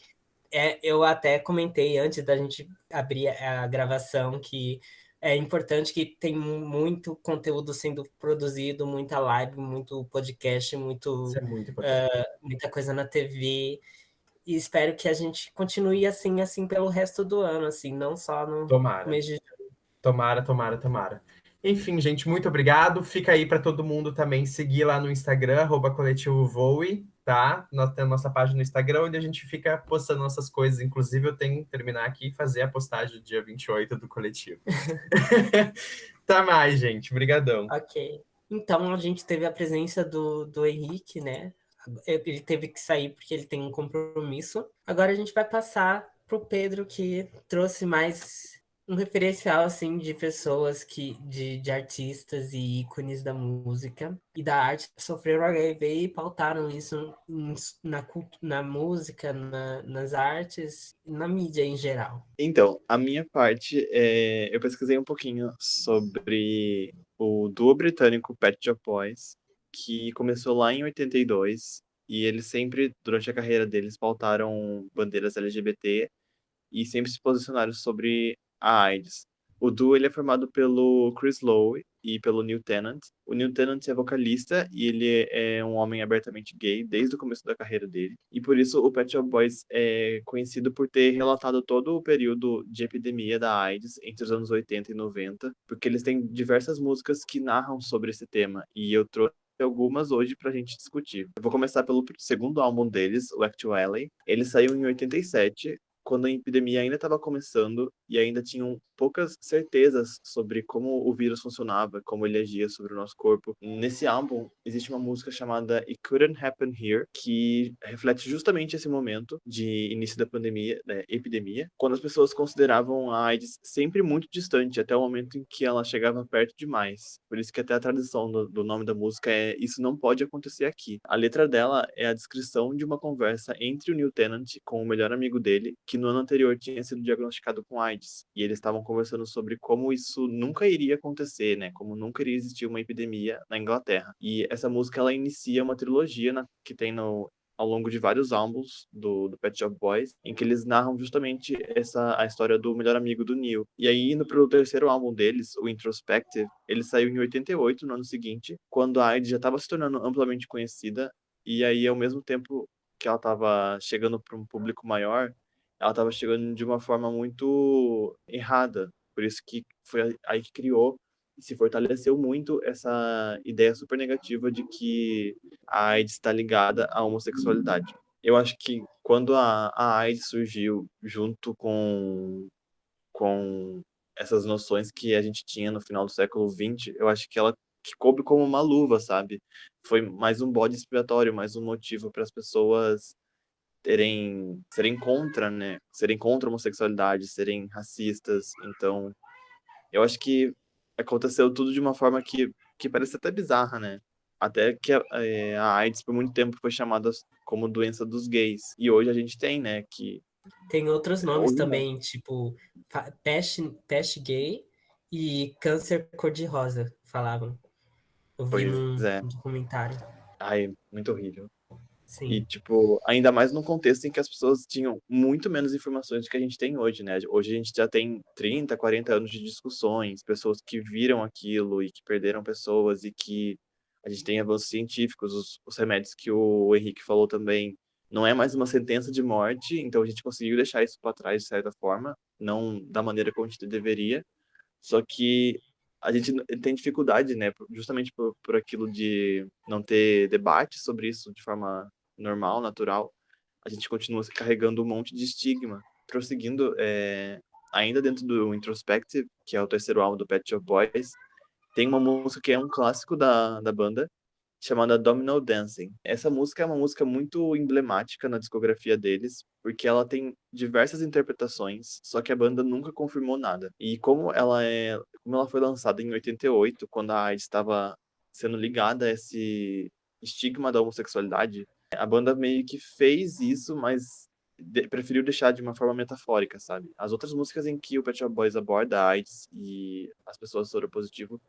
eu até comentei antes da gente abrir a gravação que é importante que tem muito conteúdo sendo produzido, muita live, muito podcast, Isso é muito importante. muita coisa na TV. E espero que a gente continue assim pelo resto do ano, assim, não só no Tomara. mês de Tomara. Enfim, gente, muito obrigado. Fica aí para todo mundo também seguir lá no Instagram, @coletivovoe, tá? Nós temos nossa página no Instagram, onde a gente fica postando nossas coisas. Inclusive, eu tenho que terminar aqui e fazer a postagem do dia 28 do coletivo. Tá mais, gente. Obrigadão. Ok. Então, a gente teve a presença do Henrique, né? Ele teve que sair porque ele tem um compromisso. Agora a gente vai passar para o Pedro, que trouxe mais um referencial assim de pessoas de artistas e ícones da música e da arte que sofreram HIV e pautaram isso na música, nas artes, na mídia em geral. Então, a minha parte, eu pesquisei um pouquinho sobre o duo britânico Pet Shop Boys, que começou lá em 82, e eles sempre, durante a carreira deles, pautaram bandeiras LGBT e sempre se posicionaram sobre a AIDS. O duo ele é formado pelo Chris Lowe e pelo Neil Tennant. O Neil Tennant é vocalista e ele é um homem abertamente gay desde o começo da carreira dele. E por isso o Pet Shop Boys é conhecido por ter relatado todo o período de epidemia da AIDS entre os anos 80 e 90, porque eles têm diversas músicas que narram sobre esse tema. E eu trouxe algumas hoje pra gente discutir. Eu vou começar pelo segundo álbum deles, o Actually. Ele saiu em 87, quando a epidemia ainda estava começando e ainda tinham poucas certezas sobre como o vírus funcionava, como ele agia sobre o nosso corpo. Nesse álbum, existe uma música chamada It Couldn't Happen Here, que reflete justamente esse momento de início da pandemia, da epidemia, quando as pessoas consideravam a AIDS sempre muito distante, até o momento em que ela chegava perto demais. Por isso que até a tradução do nome da música é Isso Não Pode Acontecer Aqui. A letra dela é a descrição de uma conversa entre o Neil Tennant com o melhor amigo dele, que no ano anterior tinha sido diagnosticado com AIDS. E eles estavam conversando sobre como isso nunca iria acontecer, né? Como nunca iria existir uma epidemia na Inglaterra. E essa música, ela inicia uma trilogia que tem ao longo de vários álbuns do Pet Shop Boys, em que eles narram justamente a história do melhor amigo do Neil. E aí, indo pro terceiro álbum deles, o Introspective, ele saiu em 88, no ano seguinte, quando a AIDS já estava se tornando amplamente conhecida, e aí, ao mesmo tempo que ela estava chegando para um público maior, ela estava chegando de uma forma muito errada. Por isso que foi aí que criou e se fortaleceu muito essa ideia super negativa de que a AIDS está ligada à homossexualidade. Eu acho que quando a AIDS surgiu junto com essas noções que a gente tinha no final do século XX, eu acho que ela que coube como uma luva, sabe? Foi mais um bode expiatório, mais um motivo para as pessoas serem contra, né? Serem contra a homossexualidade, serem racistas. Então, eu acho que aconteceu tudo de uma forma que parece até bizarra, né? Até que a AIDS por muito tempo foi chamada como doença dos gays. E hoje a gente tem, né, que... Tem outros nomes Hoje não. também, tipo peste gay e câncer cor-de-rosa, falavam. Eu vi Pois num é. documentário. Ai, muito horrível. E, Sim. tipo, ainda mais num contexto em que as pessoas tinham muito menos informações do que a gente tem hoje, né? Hoje a gente já tem 30, 40 anos de discussões, pessoas que viram aquilo e que perderam pessoas e que a gente tem avanços científicos, os remédios que o Henrique falou também. Não é mais uma sentença de morte, então a gente conseguiu deixar isso para trás de certa forma, não da maneira como a gente deveria. Só que a gente tem dificuldade, né? Justamente por aquilo de não ter debate sobre isso de forma normal, natural. A gente continua carregando um monte de estigma. Prosseguindo, ainda dentro do Introspective, que é o terceiro álbum do Pet Shop Boys, tem uma música que é um clássico da banda, chamada Domino Dancing. Essa música é uma música muito emblemática na discografia deles, porque ela tem diversas interpretações, só que a banda nunca confirmou nada. E como ela foi lançada em 88, quando a AIDS estava sendo ligada a esse estigma da homossexualidade, a banda meio que fez isso, mas preferiu deixar de uma forma metafórica, sabe? As outras músicas em que o Pet Shop Boys aborda a AIDS e as pessoas soropositivas,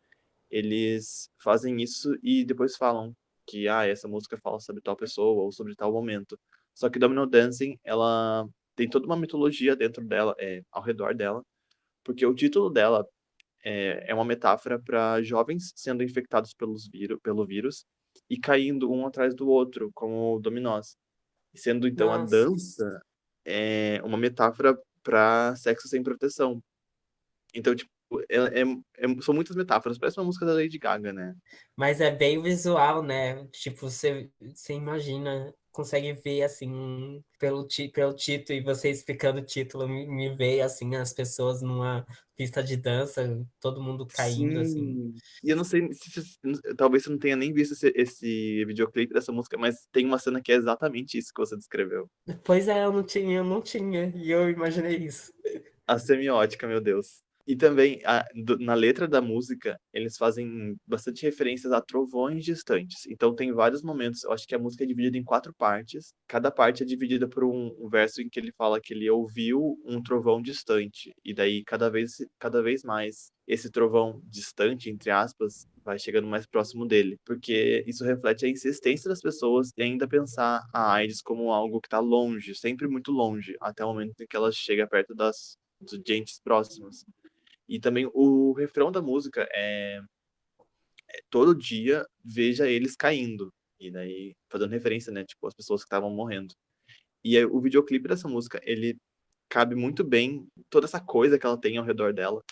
eles fazem isso e depois falam que essa música fala sobre tal pessoa ou sobre tal momento. Só que Domino Dancing, ela tem toda uma mitologia dentro dela, ao redor dela, porque o título dela é uma metáfora para jovens sendo infectados pelo vírus e caindo um atrás do outro, como dominós. E sendo então a Nossa. dança uma metáfora para sexo sem proteção. Então, tipo, são muitas metáforas. Parece uma música da Lady Gaga, né? Mas é bem visual, né? Tipo, você imagina, consegue ver, assim, pelo título, e você explicando o título, me veio, assim, as pessoas numa pista de dança, todo mundo caindo, assim. Sim. E eu não sei talvez você não tenha nem visto esse videoclipe dessa música, mas tem uma cena que é exatamente isso que você descreveu. Pois é, eu não tinha, e eu imaginei isso. A semiótica, meu Deus. E também, na letra da música, eles fazem bastante referências a trovões distantes. Então, tem vários momentos. Eu acho que a música é dividida em 4 partes. Cada parte é dividida por um verso em que ele fala que ele ouviu um trovão distante. E daí, cada vez mais, esse trovão distante, entre aspas, vai chegando mais próximo dele. Porque isso reflete a insistência das pessoas em ainda pensar a AIDS como algo que está longe, sempre muito longe, até o momento em que ela chega perto dos gentes próximos. E também o refrão da música todo dia veja eles caindo. E daí, fazendo referência, né? Tipo, as pessoas que estavam morrendo. E aí, o videoclipe dessa música, ele cabe muito bem toda essa coisa que ela tem ao redor dela.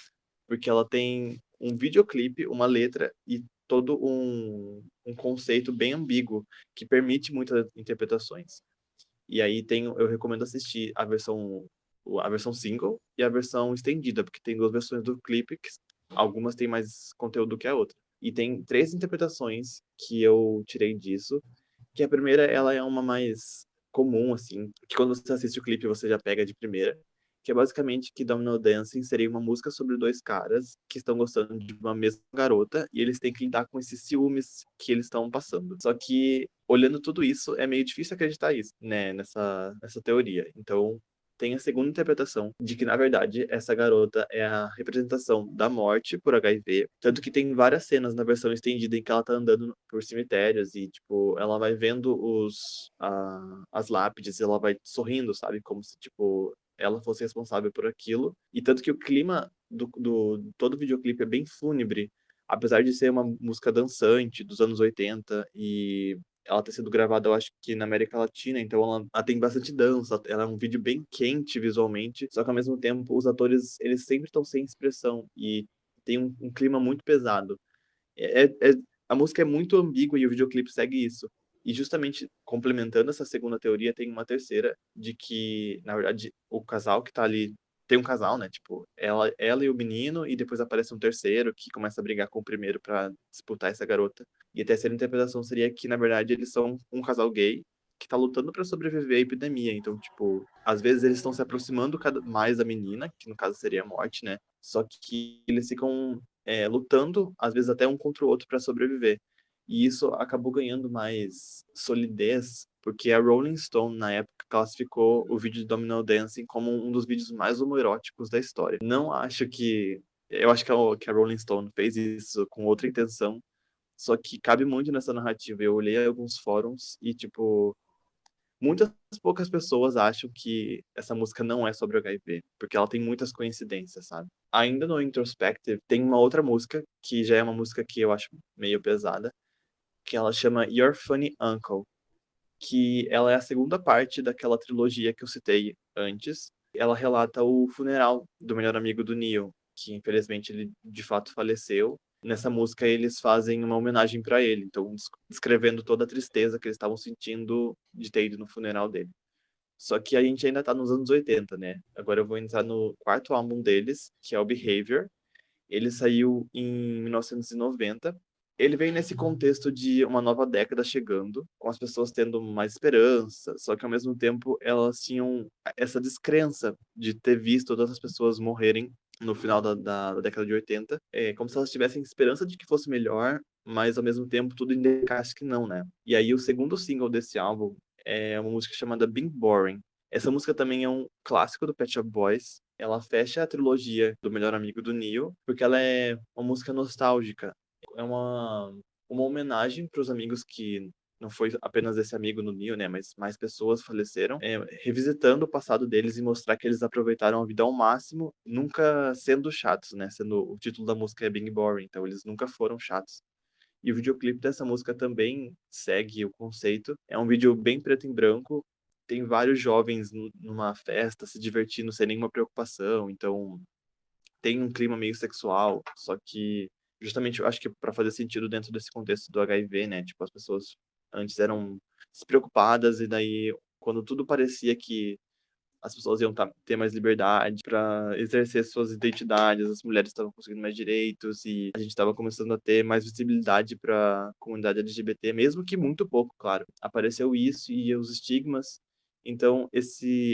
Porque ela tem um videoclipe, uma letra e todo um conceito bem ambíguo que permite muitas interpretações. E aí eu recomendo assistir a versão single e a versão estendida, porque tem 2 versões do clipe, que algumas têm mais conteúdo que a outra. E tem 3 interpretações que eu tirei disso, que a primeira, ela é uma mais comum, assim, que quando você assiste o clipe você já pega de primeira, que é basicamente que Domino Dancing seria uma música sobre 2 caras que estão gostando de uma mesma garota e eles têm que lidar com esses ciúmes que eles estão passando. Só que, olhando tudo isso, é meio difícil acreditar isso, né, nessa teoria. Então, tem a segunda interpretação de que, na verdade, essa garota é a representação da morte por HIV. Tanto que tem várias cenas na versão estendida em que ela tá andando por cemitérios e, tipo, ela vai vendo as lápides e ela vai sorrindo, sabe? Como se, tipo, ela fosse responsável por aquilo. E tanto que o clima do todo o videoclipe é bem fúnebre, apesar de ser uma música dançante dos anos 80 e ela ter sido gravada, eu acho que na América Latina, então ela tem bastante dança, ela é um vídeo bem quente visualmente, só que ao mesmo tempo os atores, eles sempre estão sem expressão e tem um clima muito pesado. É, é- é- a música é muito ambígua e o videoclipe segue isso. E justamente complementando essa segunda teoria, tem uma terceira, de que, na verdade, o casal que tá ali. Tem um casal, né? Tipo, ela e o menino, e depois aparece um terceiro que começa a brigar com o primeiro pra disputar essa garota. E a terceira interpretação seria que, na verdade, eles são um casal gay que tá lutando pra sobreviver à epidemia. Então, tipo, às vezes eles estão se aproximando cada mais da menina, que no caso seria a morte, né? Só que eles ficam lutando, às vezes até um contra o outro, para sobreviver. E isso acabou ganhando mais solidez, porque a Rolling Stone, na época, classificou o vídeo de Domino Dancing como um dos vídeos mais homoeróticos da história. Não acho que. Eu acho que a Rolling Stone fez isso com outra intenção, só que cabe muito nessa narrativa. Eu olhei alguns fóruns e, tipo, muitas poucas pessoas acham que essa música não é sobre o HIV, porque ela tem muitas coincidências, sabe? Ainda no Introspective, tem uma outra música, que já é uma música que eu acho meio pesada, que ela chama Your Funny Uncle, que ela é a segunda parte daquela trilogia que eu citei antes. Ela relata o funeral do melhor amigo do Neil, que infelizmente ele de fato faleceu. Nessa música eles fazem uma homenagem para ele, então descrevendo toda a tristeza que eles estavam sentindo de ter ido no funeral dele. Só que a gente ainda tá nos anos 80, né? Agora eu vou entrar no quarto álbum deles, que é o Behavior. Ele saiu em 1990. Ele vem nesse contexto de uma nova década chegando, com as pessoas tendo mais esperança, só que ao mesmo tempo elas tinham essa descrença de ter visto todas as pessoas morrerem no final da década de 80, como se elas tivessem esperança de que fosse melhor, mas ao mesmo tempo tudo indicasse que não, né? E aí o segundo single desse álbum é uma música chamada Being Boring. Essa música também é um clássico do Pet Shop Boys. Ela fecha a trilogia do Melhor Amigo do Neo, porque ela é uma música nostálgica. É uma homenagem para os amigos que não foi apenas esse amigo no Neo, né? Mas mais pessoas faleceram, revisitando o passado deles e mostrar que eles aproveitaram a vida ao máximo, nunca sendo chatos, né? Sendo o título da música é Being Boring, então eles nunca foram chatos. E o videoclipe dessa música também segue o conceito. É um vídeo bem preto e branco. Tem vários jovens numa festa se divertindo sem nenhuma preocupação. Então tem um clima meio sexual, só que justamente eu acho que para fazer sentido dentro desse contexto do HIV, né? Tipo, as pessoas antes eram despreocupadas e daí quando tudo parecia que as pessoas iam ter mais liberdade para exercer suas identidades, as mulheres estavam conseguindo mais direitos e a gente estava começando a ter mais visibilidade para a comunidade LGBT, mesmo que muito pouco, claro. Apareceu isso e os estigmas. Então,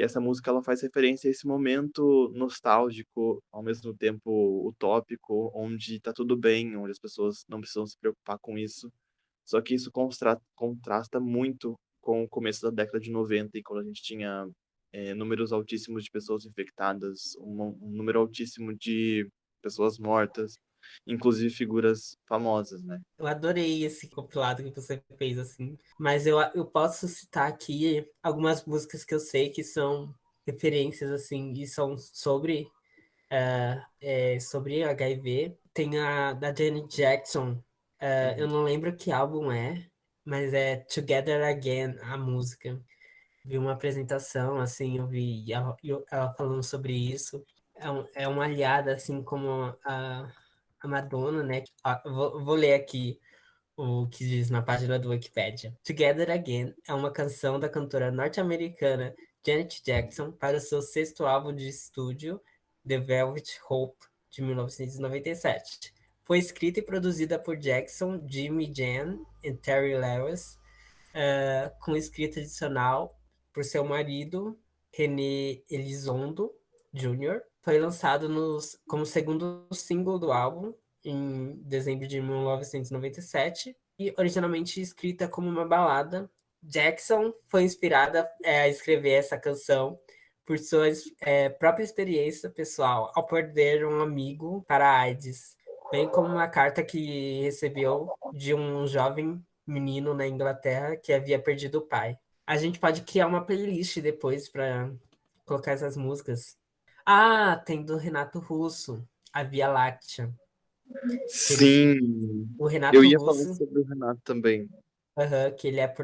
essa música ela faz referência a esse momento nostálgico, ao mesmo tempo utópico, onde está tudo bem, onde as pessoas não precisam se preocupar com isso. Só que isso contrasta muito com o começo da década de 90, e quando a gente tinha números altíssimos de pessoas infectadas, um número altíssimo de pessoas mortas, inclusive figuras famosas, né? Eu adorei esse compilado que você fez, assim. Mas eu posso citar aqui algumas músicas que eu sei que são referências, assim, e são sobre HIV. Tem a da Janet Jackson. Eu não lembro que álbum é, mas é Together Again, a música. Vi uma apresentação, assim, eu vi ela falando sobre isso. É uma aliada, assim, como a Madonna, né? Vou ler aqui o que diz na página do Wikipedia. Together Again é uma canção da cantora norte-americana Janet Jackson para o seu sexto álbum de estúdio, The Velvet Hope, de 1997. Foi escrita e produzida por Jackson, Jimmy Jam e Terry Lewis, com escrita adicional por seu marido, René Elizondo Jr. Foi lançado como segundo single do álbum, em dezembro de 1997, e originalmente escrita como uma balada. Jackson foi inspirada a escrever essa canção por sua própria experiência pessoal ao perder um amigo para a AIDS, bem como uma carta que recebeu de um jovem menino na Inglaterra que havia perdido o pai. A gente pode criar uma playlist depois para colocar essas músicas. Ah, tem do Renato Russo, A Via Láctea. Sim, O eu Renato ia falar Russo, sobre o Renato também. que ele é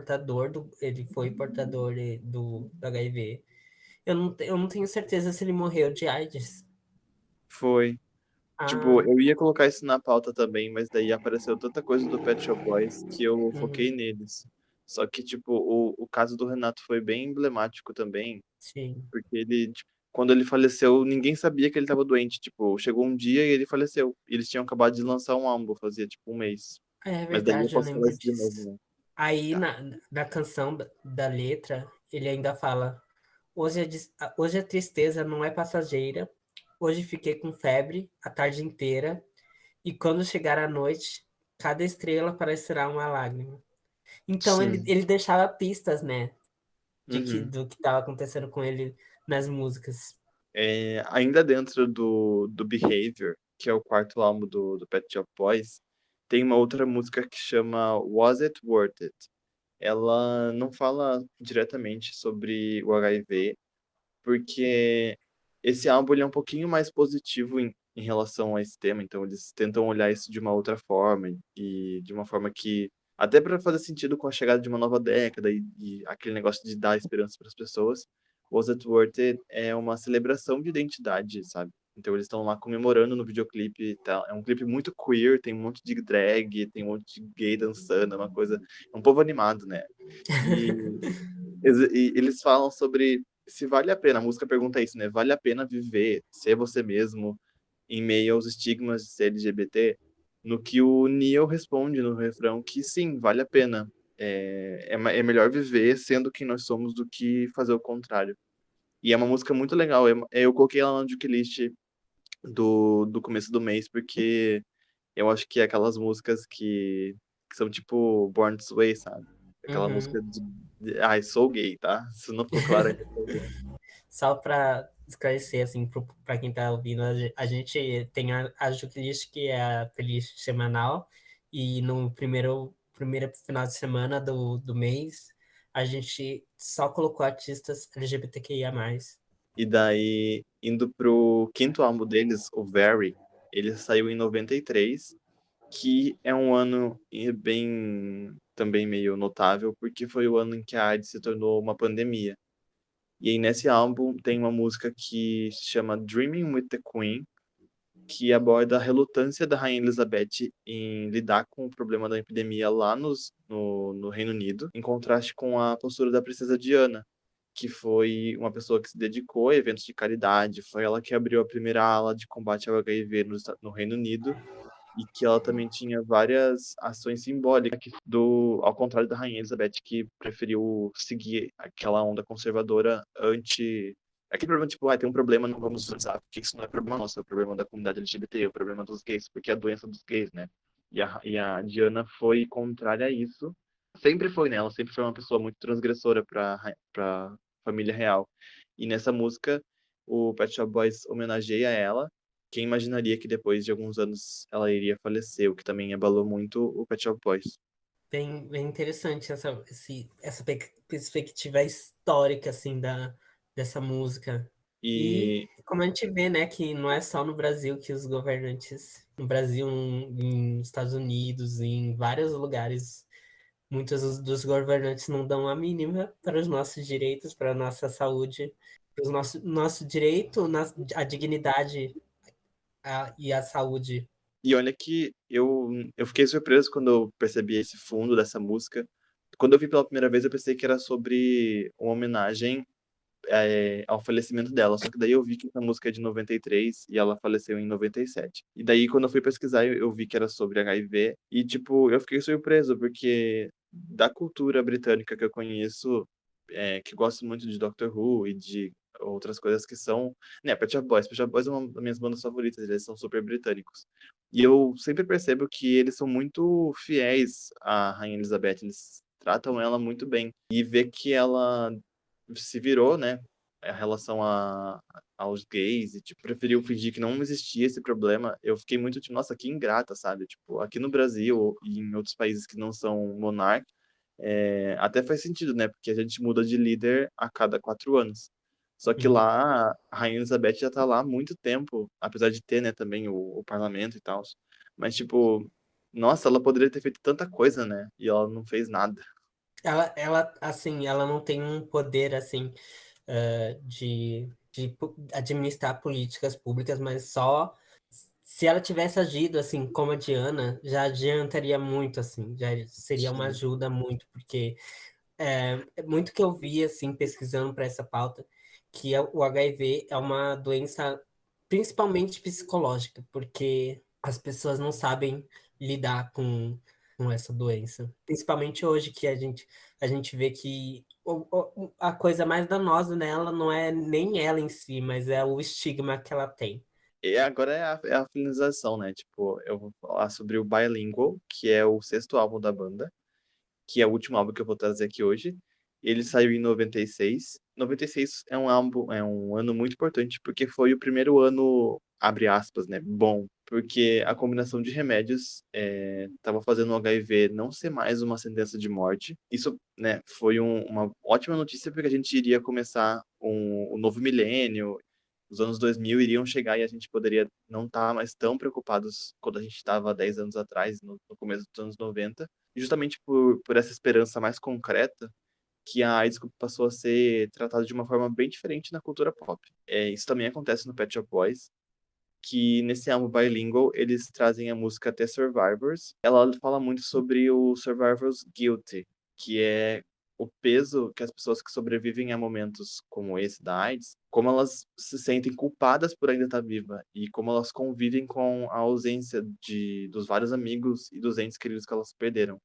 ele foi portador do HIV. Eu não tenho certeza se ele morreu de AIDS. Foi. Tipo, Ah, eu ia colocar isso na pauta também, mas daí apareceu tanta coisa do Pet Shop Boys que eu foquei uhum, neles. Só que, tipo, o caso do Renato foi bem emblemático também, sim. porque ele, tipo, quando ele faleceu, ninguém sabia que ele tava doente. Tipo, chegou um dia e ele faleceu. E eles tinham acabado de lançar um álbum, fazia, tipo, um mês. É Mas daí eu verdade, eu posso falar lembro isso de disso. novo, né? Aí, Tá. na canção da letra, ele ainda fala: hoje a tristeza não é passageira. Hoje fiquei com febre a tarde inteira. E quando chegar a noite, cada estrela parecerá uma lágrima. Então, Sim. ele deixava pistas, né? Uhum. Do que estava acontecendo com ele nas músicas. Ainda dentro do Behavior, que é o quarto álbum do Pet Shop Boys, tem uma outra música que chama Was It Worth It? Ela não fala diretamente sobre o HIV, porque esse álbum ele é um pouquinho mais positivo em relação a esse tema, então eles tentam olhar isso de uma outra forma e de uma forma que até para fazer sentido com a chegada de uma nova década e aquele negócio de dar esperança para as pessoas. Was It Worth It é uma celebração de identidade, sabe? Então eles estão lá comemorando no videoclipe, tá? É um clipe muito queer, tem um monte de drag, tem um monte de gay dançando, é uma coisa, é um povo animado, né? E e eles falam sobre se vale a pena, a música pergunta isso, né? Vale a pena viver, ser você mesmo, em meio aos estigmas de ser LGBT? No que o Neil responde no refrão que sim, vale a pena. É melhor viver sendo quem nós somos do que fazer o contrário. E é uma música muito legal. Eu coloquei ela na Jukilist do começo do mês, porque eu acho que é aquelas músicas que são tipo Born This Way, sabe? Aquela música Uhum. Ai, sou gay, tá? Se não for claro ainda, sou gay. Só para esclarecer, assim, para quem está ouvindo, a gente tem a Juclist, que é a playlist semanal, e no primeiro final de semana do mês, a gente só colocou artistas LGBTQIA+. E daí, indo pro quinto álbum deles, o Very, ele saiu em 93, que é um ano bem também meio notável, porque foi o ano em que a AIDS se tornou uma pandemia. E aí nesse álbum tem uma música que se chama Dreaming with the Queen, que aborda a relutância da Rainha Elizabeth em lidar com o problema da epidemia lá no Reino Unido, em contraste com a postura da princesa Diana, que foi uma pessoa que se dedicou a eventos de caridade, foi ela que abriu a primeira ala de combate ao HIV no Reino Unido, e que ela também tinha várias ações simbólicas ao contrário da Rainha Elizabeth, que preferiu seguir aquela onda conservadora anti. Aquele problema, tipo, tem um problema, não vamos usar, porque isso não é problema nosso, é o problema da comunidade LGBT, é o problema dos gays, porque é a doença dos gays, né? E a Diana foi contrária a isso. Sempre foi, né? Ela sempre foi uma pessoa muito transgressora para família real. E nessa música, o Pet Shop Boys homenageia ela. Quem imaginaria que depois de alguns anos ela iria falecer, o que também abalou muito o Pet Shop Boys. Bem interessante essa perspectiva histórica, assim, dessa música. E E, como a gente vê, né, que não é só no Brasil que os governantes, no Brasil, nos Estados Unidos, em vários lugares, muitos dos governantes não dão a mínima para os nossos direitos, para a nossa saúde, para o nosso direito, a dignidade e a saúde. e olha que eu fiquei surpreso quando eu percebi esse fundo dessa música. Quando eu vi pela primeira vez, eu pensei que era sobre uma homenagem ao falecimento dela. Só que daí eu vi que essa música é de 93 e ela faleceu em 97. E daí, quando eu fui pesquisar, eu vi que era sobre HIV. E, tipo, eu fiquei surpreso, porque da cultura britânica que eu conheço, que gosto muito de Doctor Who e de outras coisas que são. Né, Pet Shop Boys. Pet Shop Boys é uma das minhas bandas favoritas, eles são super britânicos. E eu sempre percebo que eles são muito fiéis à Rainha Elizabeth, eles tratam ela muito bem. E ver que ela se virou, né, em relação aos gays e, tipo, preferiu fingir que não existia esse problema. Eu fiquei muito, tipo, nossa, que ingrata, sabe? Tipo, aqui no Brasil e em outros países que não são monarca, até faz sentido, né? Porque a gente muda de líder a cada 4 anos. Só que Uhum. lá, a Rainha Elizabeth já tá lá há muito tempo, apesar de ter, né, também o parlamento e tal. Mas, tipo, nossa, ela poderia ter feito tanta coisa, né? E ela não fez nada. Assim, ela não tem um poder, assim, de administrar políticas públicas, mas só se ela tivesse agido, assim, como a Diana, já adiantaria muito, assim, já seria uma Sim. ajuda muito, porque é muito que eu vi, assim, pesquisando para essa pauta, que o HIV é uma doença principalmente psicológica, porque as pessoas não sabem lidar com essa doença. Principalmente hoje que a gente vê que a coisa mais danosa nela não é nem ela em si, mas é o estigma que ela tem. E agora é a finalização, né? Tipo, eu vou falar sobre o Bilingual, que é o sexto álbum da banda, que é o último álbum que eu vou trazer aqui hoje. Ele saiu em 96. 96 é um ano muito importante, porque foi o primeiro ano, abre aspas, né? Bom, porque a combinação de remédios estava fazendo o HIV não ser mais uma sentença de morte. Isso, né, foi uma ótima notícia, porque a gente iria começar um novo milênio. Os anos 2000 iriam chegar e a gente poderia não estar mais tão preocupados quando a gente estava 10 anos atrás, no começo dos anos 90. E justamente por essa esperança mais concreta, que a AIDS passou a ser tratada de uma forma bem diferente na cultura pop. Isso também acontece no Pet Shop Boys, que nesse álbum Bilingual eles trazem a música The Survivors. Ela fala muito sobre o Survivors Guilty, que é o peso que as pessoas que sobrevivem a momentos como esse da AIDS, como elas se sentem culpadas por ainda estar viva e como elas convivem com a ausência dos vários amigos e dos entes queridos que elas perderam.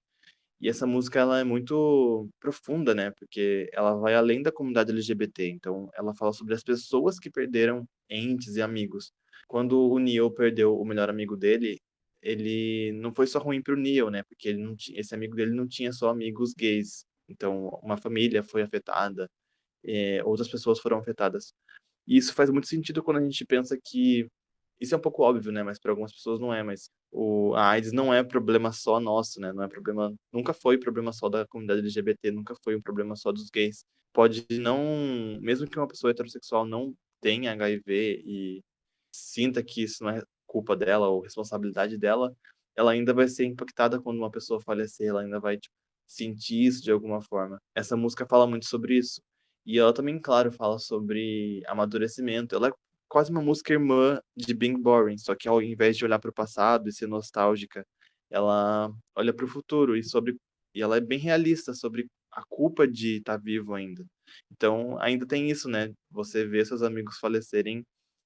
E essa música ela é muito profunda, né? Porque ela vai além da comunidade LGBT. Então, ela fala sobre as pessoas que perderam entes e amigos. Quando o Neil perdeu o melhor amigo dele, ele não foi só ruim pro Neil, né? Porque ele não esse amigo dele não tinha só amigos gays. Então, uma família foi afetada, outras pessoas foram afetadas. E isso faz muito sentido quando a gente pensa que isso é um pouco óbvio, né? Mas para algumas pessoas não é. Mas a AIDS não é problema só nosso, né? Não é problema, nunca foi problema só da comunidade LGBT, nunca foi um problema só dos gays. Pode não, mesmo que uma pessoa heterossexual não tenha HIV e sinta que isso não é culpa dela ou responsabilidade dela, ela ainda vai ser impactada quando uma pessoa falecer, ela ainda vai tipo, sentir isso de alguma forma. Essa música fala muito sobre isso. E ela também, claro, fala sobre amadurecimento. Ela é quase uma música irmã de Being Boring, só que ao invés de olhar para o passado e ser nostálgica, ela olha para o futuro e ela é bem realista sobre a culpa de estar vivo ainda. Então, ainda tem isso, né? Você vê seus amigos falecerem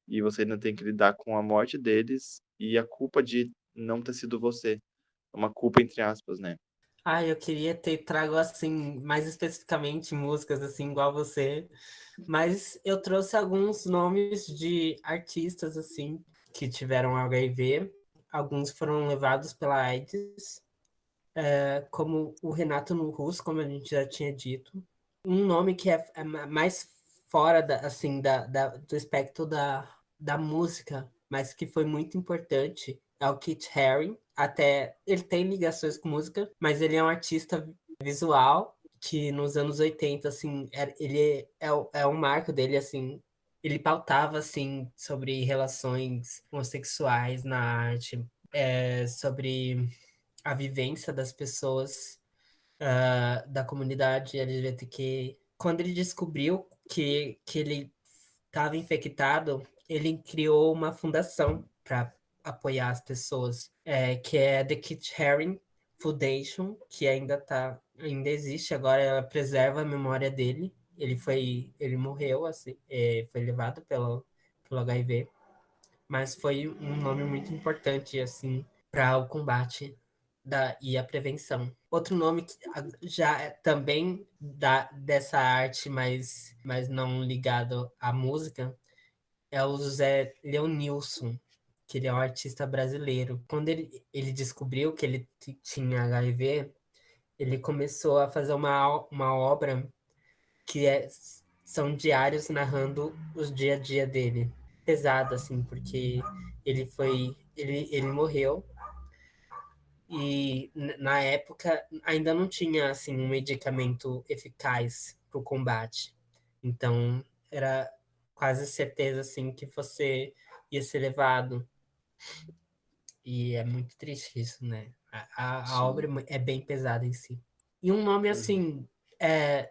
e você ainda tem que lidar com a morte deles e a culpa de não ter sido você. Uma culpa entre aspas, né? Eu queria ter trago, assim, mais especificamente músicas, assim, igual você. Mas eu trouxe alguns nomes de artistas, assim, que tiveram HIV. Alguns foram levados pela AIDS, como o Renato Russo, como a gente já tinha dito. Um nome que é mais fora assim, do espectro da música, mas que foi muito importante, é o Keith Haring. Até ele tem ligações com música, mas ele é um artista visual que nos anos 80, assim, ele é um marco dele, assim, ele pautava, assim, sobre relações homossexuais na arte, sobre a vivência das pessoas da comunidade LGBTQ. Quando ele descobriu que ele estava infectado, ele criou uma fundação para apoiar as pessoas, que é The Keith Haring Foundation, que ainda existe, agora ela preserva a memória dele. Ele morreu, assim, foi levado pelo HIV, mas foi um nome muito importante, assim, para o combate e a prevenção. Outro nome que já é também dessa arte, mas não ligado à música, é o Zé Leonilson, que ele é um artista brasileiro. Quando ele descobriu que ele tinha HIV, ele começou a fazer uma obra que são diários narrando os dia a dia dele. Pesado, assim, porque ele morreu e na época ainda não tinha assim um medicamento eficaz para o combate. Então era quase certeza assim que você ia ser levado. E é muito triste isso, né? A obra Sim. é bem pesada em si. E um nome Uhum. assim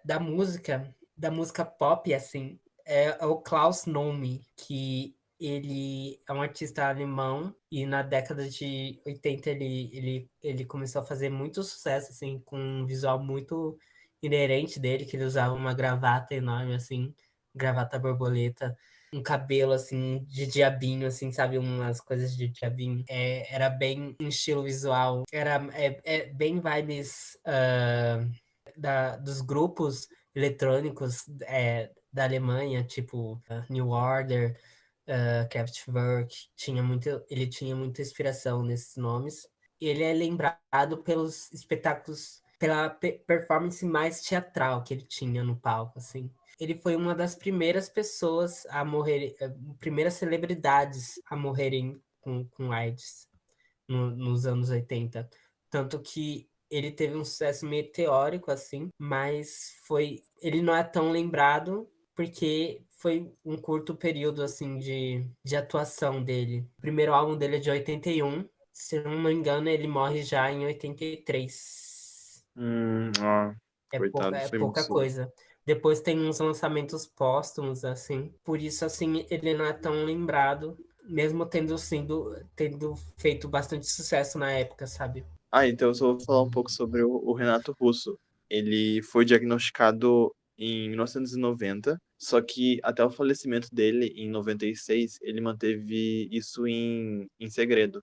da música pop assim, é o Klaus Nomi, que ele é um artista alemão e na década de 80 ele começou a fazer muito sucesso assim, com um visual muito inerente dele, que ele usava uma gravata enorme assim, gravata borboleta, um cabelo assim de diabinho, assim, sabe, umas coisas de diabinho. Era bem um estilo visual, bem vibes dos grupos eletrônicos da Alemanha, tipo New Order, Kraftwerk. Ele tinha muita inspiração nesses nomes. Ele é lembrado pelos espetáculos, pela performance mais teatral que ele tinha no palco, assim. Ele foi uma das primeiras pessoas a morrer, primeiras celebridades a morrerem com AIDS nos anos 80. Tanto que ele teve um sucesso meteórico, assim, mas ele não é tão lembrado porque foi um curto período, assim, de atuação dele. O primeiro álbum dele é de 81. Se eu não me engano, ele morre já em 83. Ah, coitado, É foi muito pouca cedo. coisa. Depois tem uns lançamentos póstumos, assim. Por isso, assim, ele não é tão lembrado, mesmo tendo feito bastante sucesso na época, sabe? Então eu só vou falar um pouco sobre o Renato Russo. Ele foi diagnosticado em 1990, só que até o falecimento dele, em 96, ele manteve isso em segredo.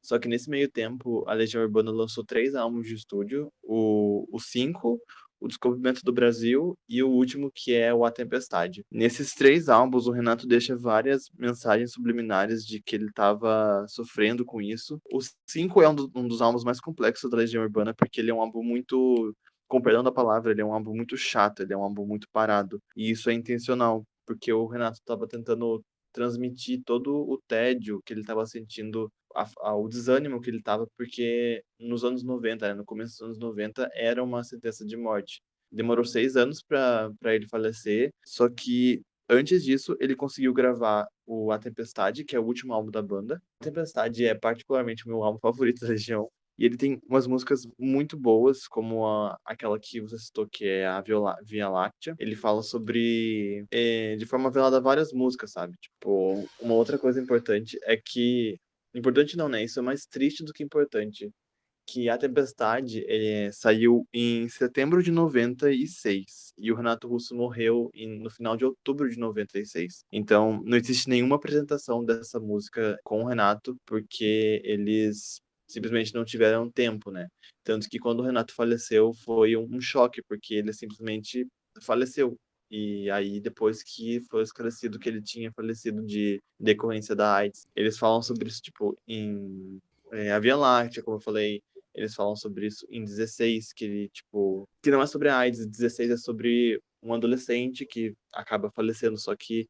Só que nesse meio tempo, a Legião Urbana lançou 3 álbuns de estúdio, o 5, o Descobrimento do Brasil e o último, que é o A Tempestade. Nesses 3 álbuns, o Renato deixa várias mensagens subliminares de que ele estava sofrendo com isso. O 5 é um dos álbuns mais complexos da Legião Urbana, porque ele é um álbum muito com perdão da palavra, ele é um álbum muito chato, ele é um álbum muito parado. E isso é intencional, porque o Renato estava tentando transmitir todo o tédio que ele estava sentindo, o desânimo que ele estava, porque nos anos 90, né, no começo dos anos 90, era uma sentença de morte. Demorou 6 anos para ele falecer, só que antes disso ele conseguiu gravar A Tempestade, que é o último álbum da banda. A Tempestade é particularmente o meu álbum favorito da Legião. E ele tem umas músicas muito boas, como aquela que você citou, que é a Via Láctea. Ele fala sobre, de forma velada, várias músicas, sabe? Tipo, uma outra coisa importante é que... Importante não, né? Isso é mais triste do que importante. Que A Tempestade saiu em setembro de 96 e o Renato Russo morreu no final de outubro de 96. Então, não existe nenhuma apresentação dessa música com o Renato, porque eles simplesmente não tiveram tempo, né? Tanto que quando o Renato faleceu foi um choque, porque ele simplesmente faleceu. E aí, depois que foi esclarecido que ele tinha falecido de decorrência da AIDS, eles falam sobre isso, tipo, em A Via Láctea, como eu falei, eles falam sobre isso em 16, que ele, tipo, que não é sobre a AIDS, 16 é sobre um adolescente que acaba falecendo, só que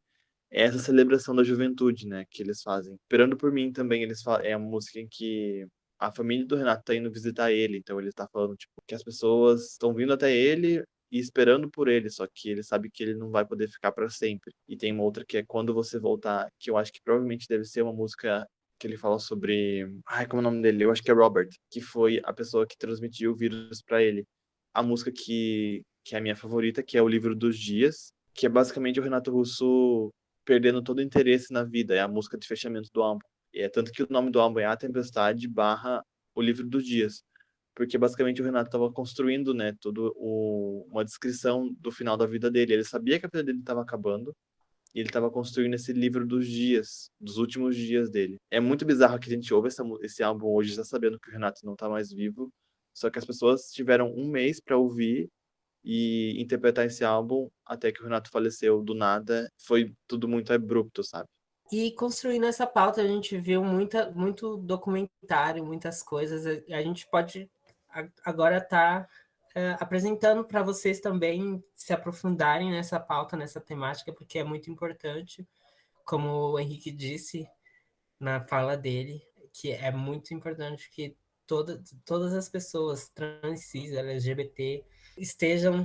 é essa celebração da juventude, né, que eles fazem. Esperando por mim também, é uma música em que a família do Renato tá indo visitar ele, então ele tá falando, tipo, que as pessoas estão vindo até ele e esperando por ele, só que ele sabe que ele não vai poder ficar para sempre. E tem uma outra que é Quando Você Voltar, que eu acho que provavelmente deve ser uma música que ele fala sobre... Ai, como é o nome dele? Eu acho que é Robert, que foi a pessoa que transmitiu o vírus para ele. A música que é a minha favorita, que é O Livro dos Dias, que é basicamente o Renato Russo perdendo todo o interesse na vida. É a música de fechamento do álbum. É tanto que o nome do álbum é A Tempestade barra O Livro dos Dias. Porque basicamente o Renato estava construindo, né, uma descrição do final da vida dele. Ele sabia que a vida dele estava acabando, e ele estava construindo esse livro dos dias, dos últimos dias dele. É muito bizarro que a gente ouve esse álbum hoje já sabendo que o Renato não está mais vivo, só que as pessoas tiveram um mês para ouvir e interpretar esse álbum até que o Renato faleceu do nada. Foi tudo muito abrupto, sabe? E construindo essa pauta, a gente viu muito documentário, muitas coisas. A gente pode agora estar apresentando para vocês também se aprofundarem nessa pauta, nessa temática, porque é muito importante, como o Henrique disse na fala dele, que é muito importante que todas as pessoas trans, cis, LGBT estejam,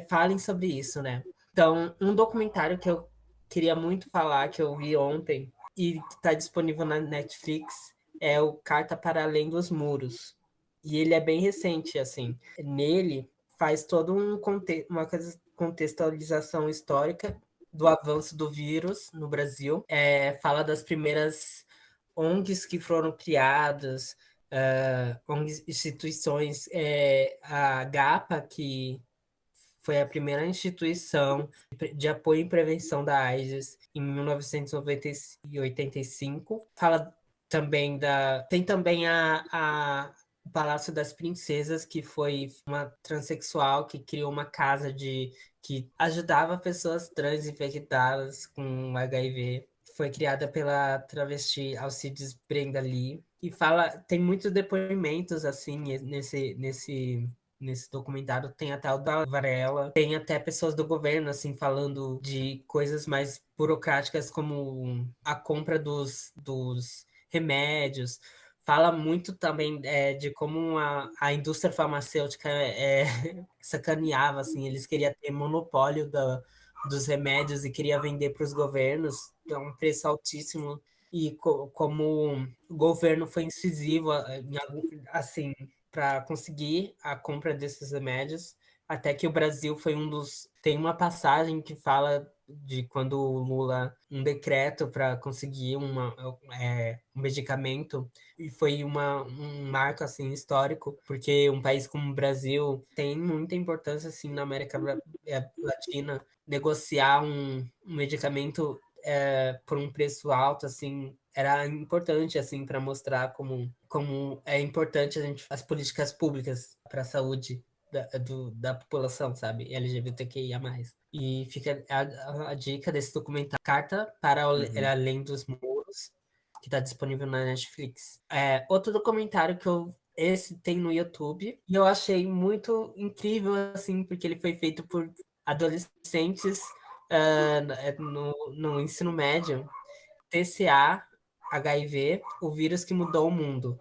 falem sobre isso, né? Então, um documentário que eu queria muito falar, que eu vi ontem, e que está disponível na Netflix, é o Carta para Além dos Muros. E ele é bem recente, assim. Nele faz todo uma contextualização histórica do avanço do vírus no Brasil. Fala das primeiras ONGs que foram criadas, ONGs, instituições, a GAPA, que foi a primeira instituição de apoio e prevenção da AIDS em 1985. Fala também tem também o Palácio das Princesas, que foi uma transexual que criou uma casa que ajudava pessoas trans infectadas com HIV. Foi criada pela travesti Alcides Brenda Lee. E tem muitos depoimentos assim nesse documentário. Tem até o da Varela, tem até pessoas do governo assim falando de coisas mais burocráticas, como a compra dos remédios. Fala muito também de como a indústria farmacêutica sacaneava, assim, eles queriam ter monopólio dos remédios e queria vender para os governos a um preço altíssimo. E como o governo foi incisivo, assim, para conseguir a compra desses remédios, até que o Brasil foi Tem uma passagem que fala de quando o Lula, um decreto para conseguir um medicamento, e foi um marco assim, histórico, porque um país como o Brasil tem muita importância assim, na América Latina, negociar um medicamento por um preço alto, assim, era importante, assim, para mostrar como é importante as políticas públicas para a saúde da população, sabe? LGBTQIA+. E fica a dica desse documentário, Carta para Além dos Muros, que está disponível na Netflix. Outro documentário que eu Esse tem no YouTube. E eu achei muito incrível, assim, porque ele foi feito por adolescentes no ensino médio. TCA, HIV, o vírus que mudou o mundo.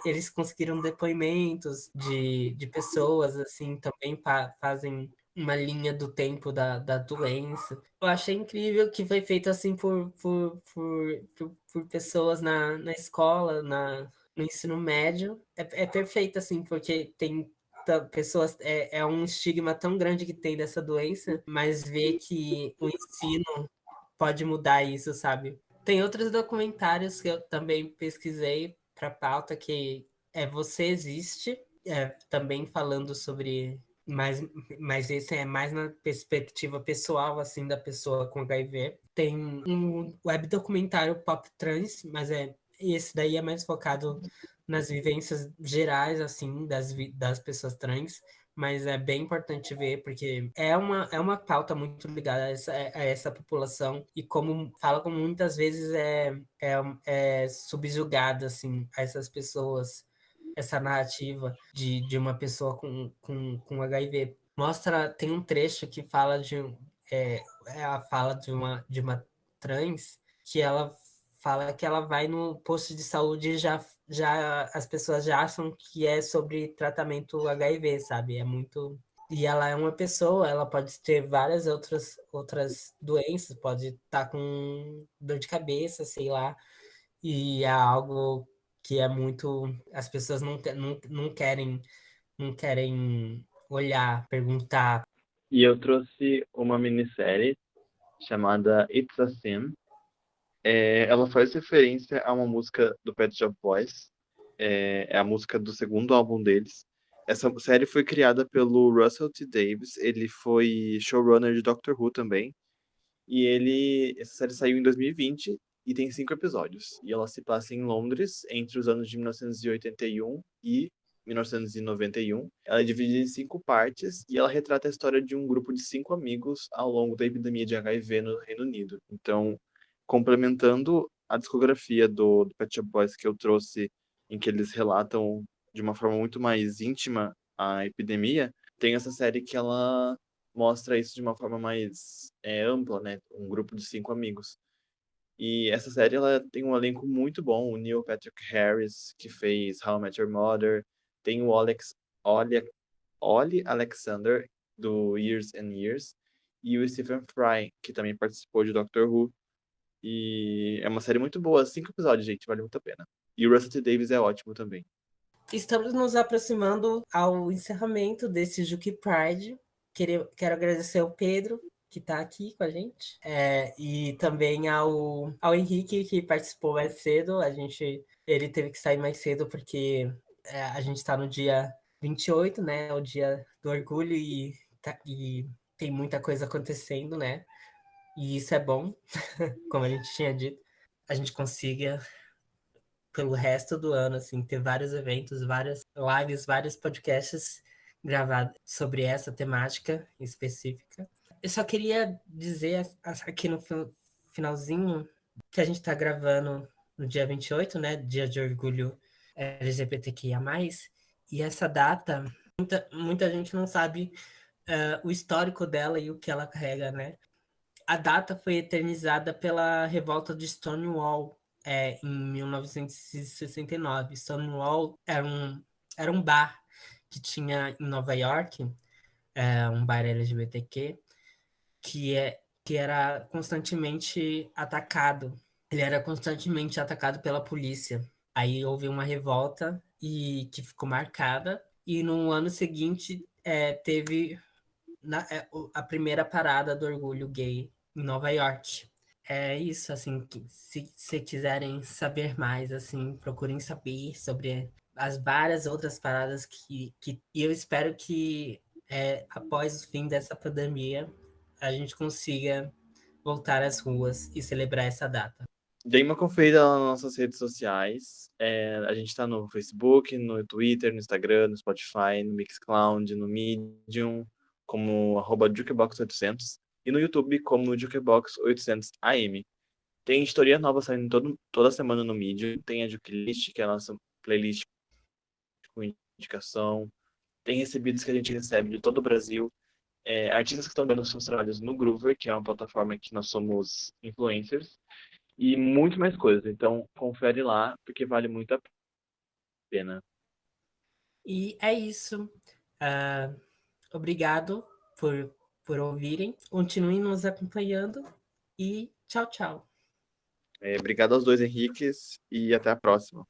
Eles conseguiram depoimentos de pessoas, assim, também fazem uma linha do tempo da doença. Eu achei incrível que foi feito assim por pessoas na escola, no ensino médio. É perfeito, assim, porque tem pessoas, é um estigma tão grande que tem dessa doença, mas ver que o ensino pode mudar isso, sabe? Tem outros documentários que eu também pesquisei para pauta que Você Existe, também falando sobre mas esse é mais na perspectiva pessoal assim da pessoa com HIV. Tem um web documentário Pop Trans, mas esse daí é mais focado nas vivências gerais assim das pessoas trans, mas é bem importante ver, porque é uma pauta muito ligada a essa população, e como fala, como muitas vezes é subjugada, assim, a essas pessoas, essa narrativa de uma pessoa com HIV. Tem um trecho que fala é a fala de uma trans, que ela fala que ela vai no posto de saúde e já as pessoas já acham que é sobre tratamento HIV, sabe? É muito. E ela é uma pessoa, ela pode ter várias outras doenças, pode estar com dor de cabeça, sei lá, e é algo que é muito. As pessoas não querem olhar, perguntar. E eu trouxe uma minissérie chamada It's a Sin. Ela faz referência a uma música do Pet Shop Boys. É a música do segundo álbum deles. Essa série foi criada pelo Russell T. Davies. Ele foi showrunner de Doctor Who também. Essa série saiu em 2020 e tem 5 episódios. E ela se passa em Londres entre os anos de 1981 e 1991. Ela é dividida em 5 partes e ela retrata a história de um grupo de 5 amigos ao longo da epidemia de HIV no Reino Unido. Então, complementando a discografia do Pet Shop Boys que eu trouxe, em que eles relatam de uma forma muito mais íntima a epidemia, tem essa série que ela mostra isso de uma forma mais ampla, né? Um grupo de 5 amigos. E essa série ela tem um elenco muito bom. O Neil Patrick Harris, que fez How I Met Your Mother. Tem o Ollie Alexander, do Years and Years. E o Stephen Fry, que também participou de Doctor Who. E é uma série muito boa. 5 episódios, gente. Vale muito a pena. E o Russell T. Davies é ótimo também. Estamos nos aproximando ao encerramento desse Juki Pride. Quero agradecer ao Pedro, que está aqui com a gente, e também ao Henrique, que participou mais cedo. Ele teve que sair mais cedo porque a gente está no dia 28, né? O dia do orgulho, e tem muita coisa acontecendo, né? E isso é bom, como a gente tinha dito. A gente consiga, pelo resto do ano, assim, ter vários eventos, várias lives, vários podcasts gravados sobre essa temática específica. Eu só queria dizer aqui no finalzinho que a gente está gravando no dia 28, né, Dia de Orgulho LGBTQIA+, e essa data, muita gente não sabe o histórico dela e o que ela carrega, né? A data foi eternizada pela revolta de Stonewall, em 1969. Stonewall era um bar que tinha em Nova York, um bar LGBTQ, que era constantemente atacado. Ele era constantemente atacado pela polícia. Aí houve uma revolta que ficou marcada, e no ano seguinte teve a primeira parada do orgulho gay em Nova York. É isso, assim, se quiserem saber mais, assim, procurem saber sobre as várias outras paradas e eu espero que após o fim dessa pandemia a gente consiga voltar às ruas e celebrar essa data. Dê uma conferida lá nas nossas redes sociais. A gente tá no Facebook, no Twitter, no Instagram, no Spotify, no Mixcloud, no Medium, como @Jukebox800, e no YouTube como Jukebox800AM. Tem história nova saindo toda semana no Medium. Tem a Jukelist, que é a nossa playlist com indicação. Tem recebidos que a gente recebe de todo o Brasil. Artistas que estão dando seus trabalhos no Groover, que é uma plataforma que nós somos influencers, e muito mais coisas. Então, confere lá, porque vale muito a pena. E é isso. Obrigado por ouvirem. Continuem nos acompanhando e tchau, tchau. Obrigado aos dois Henriques e até a próxima.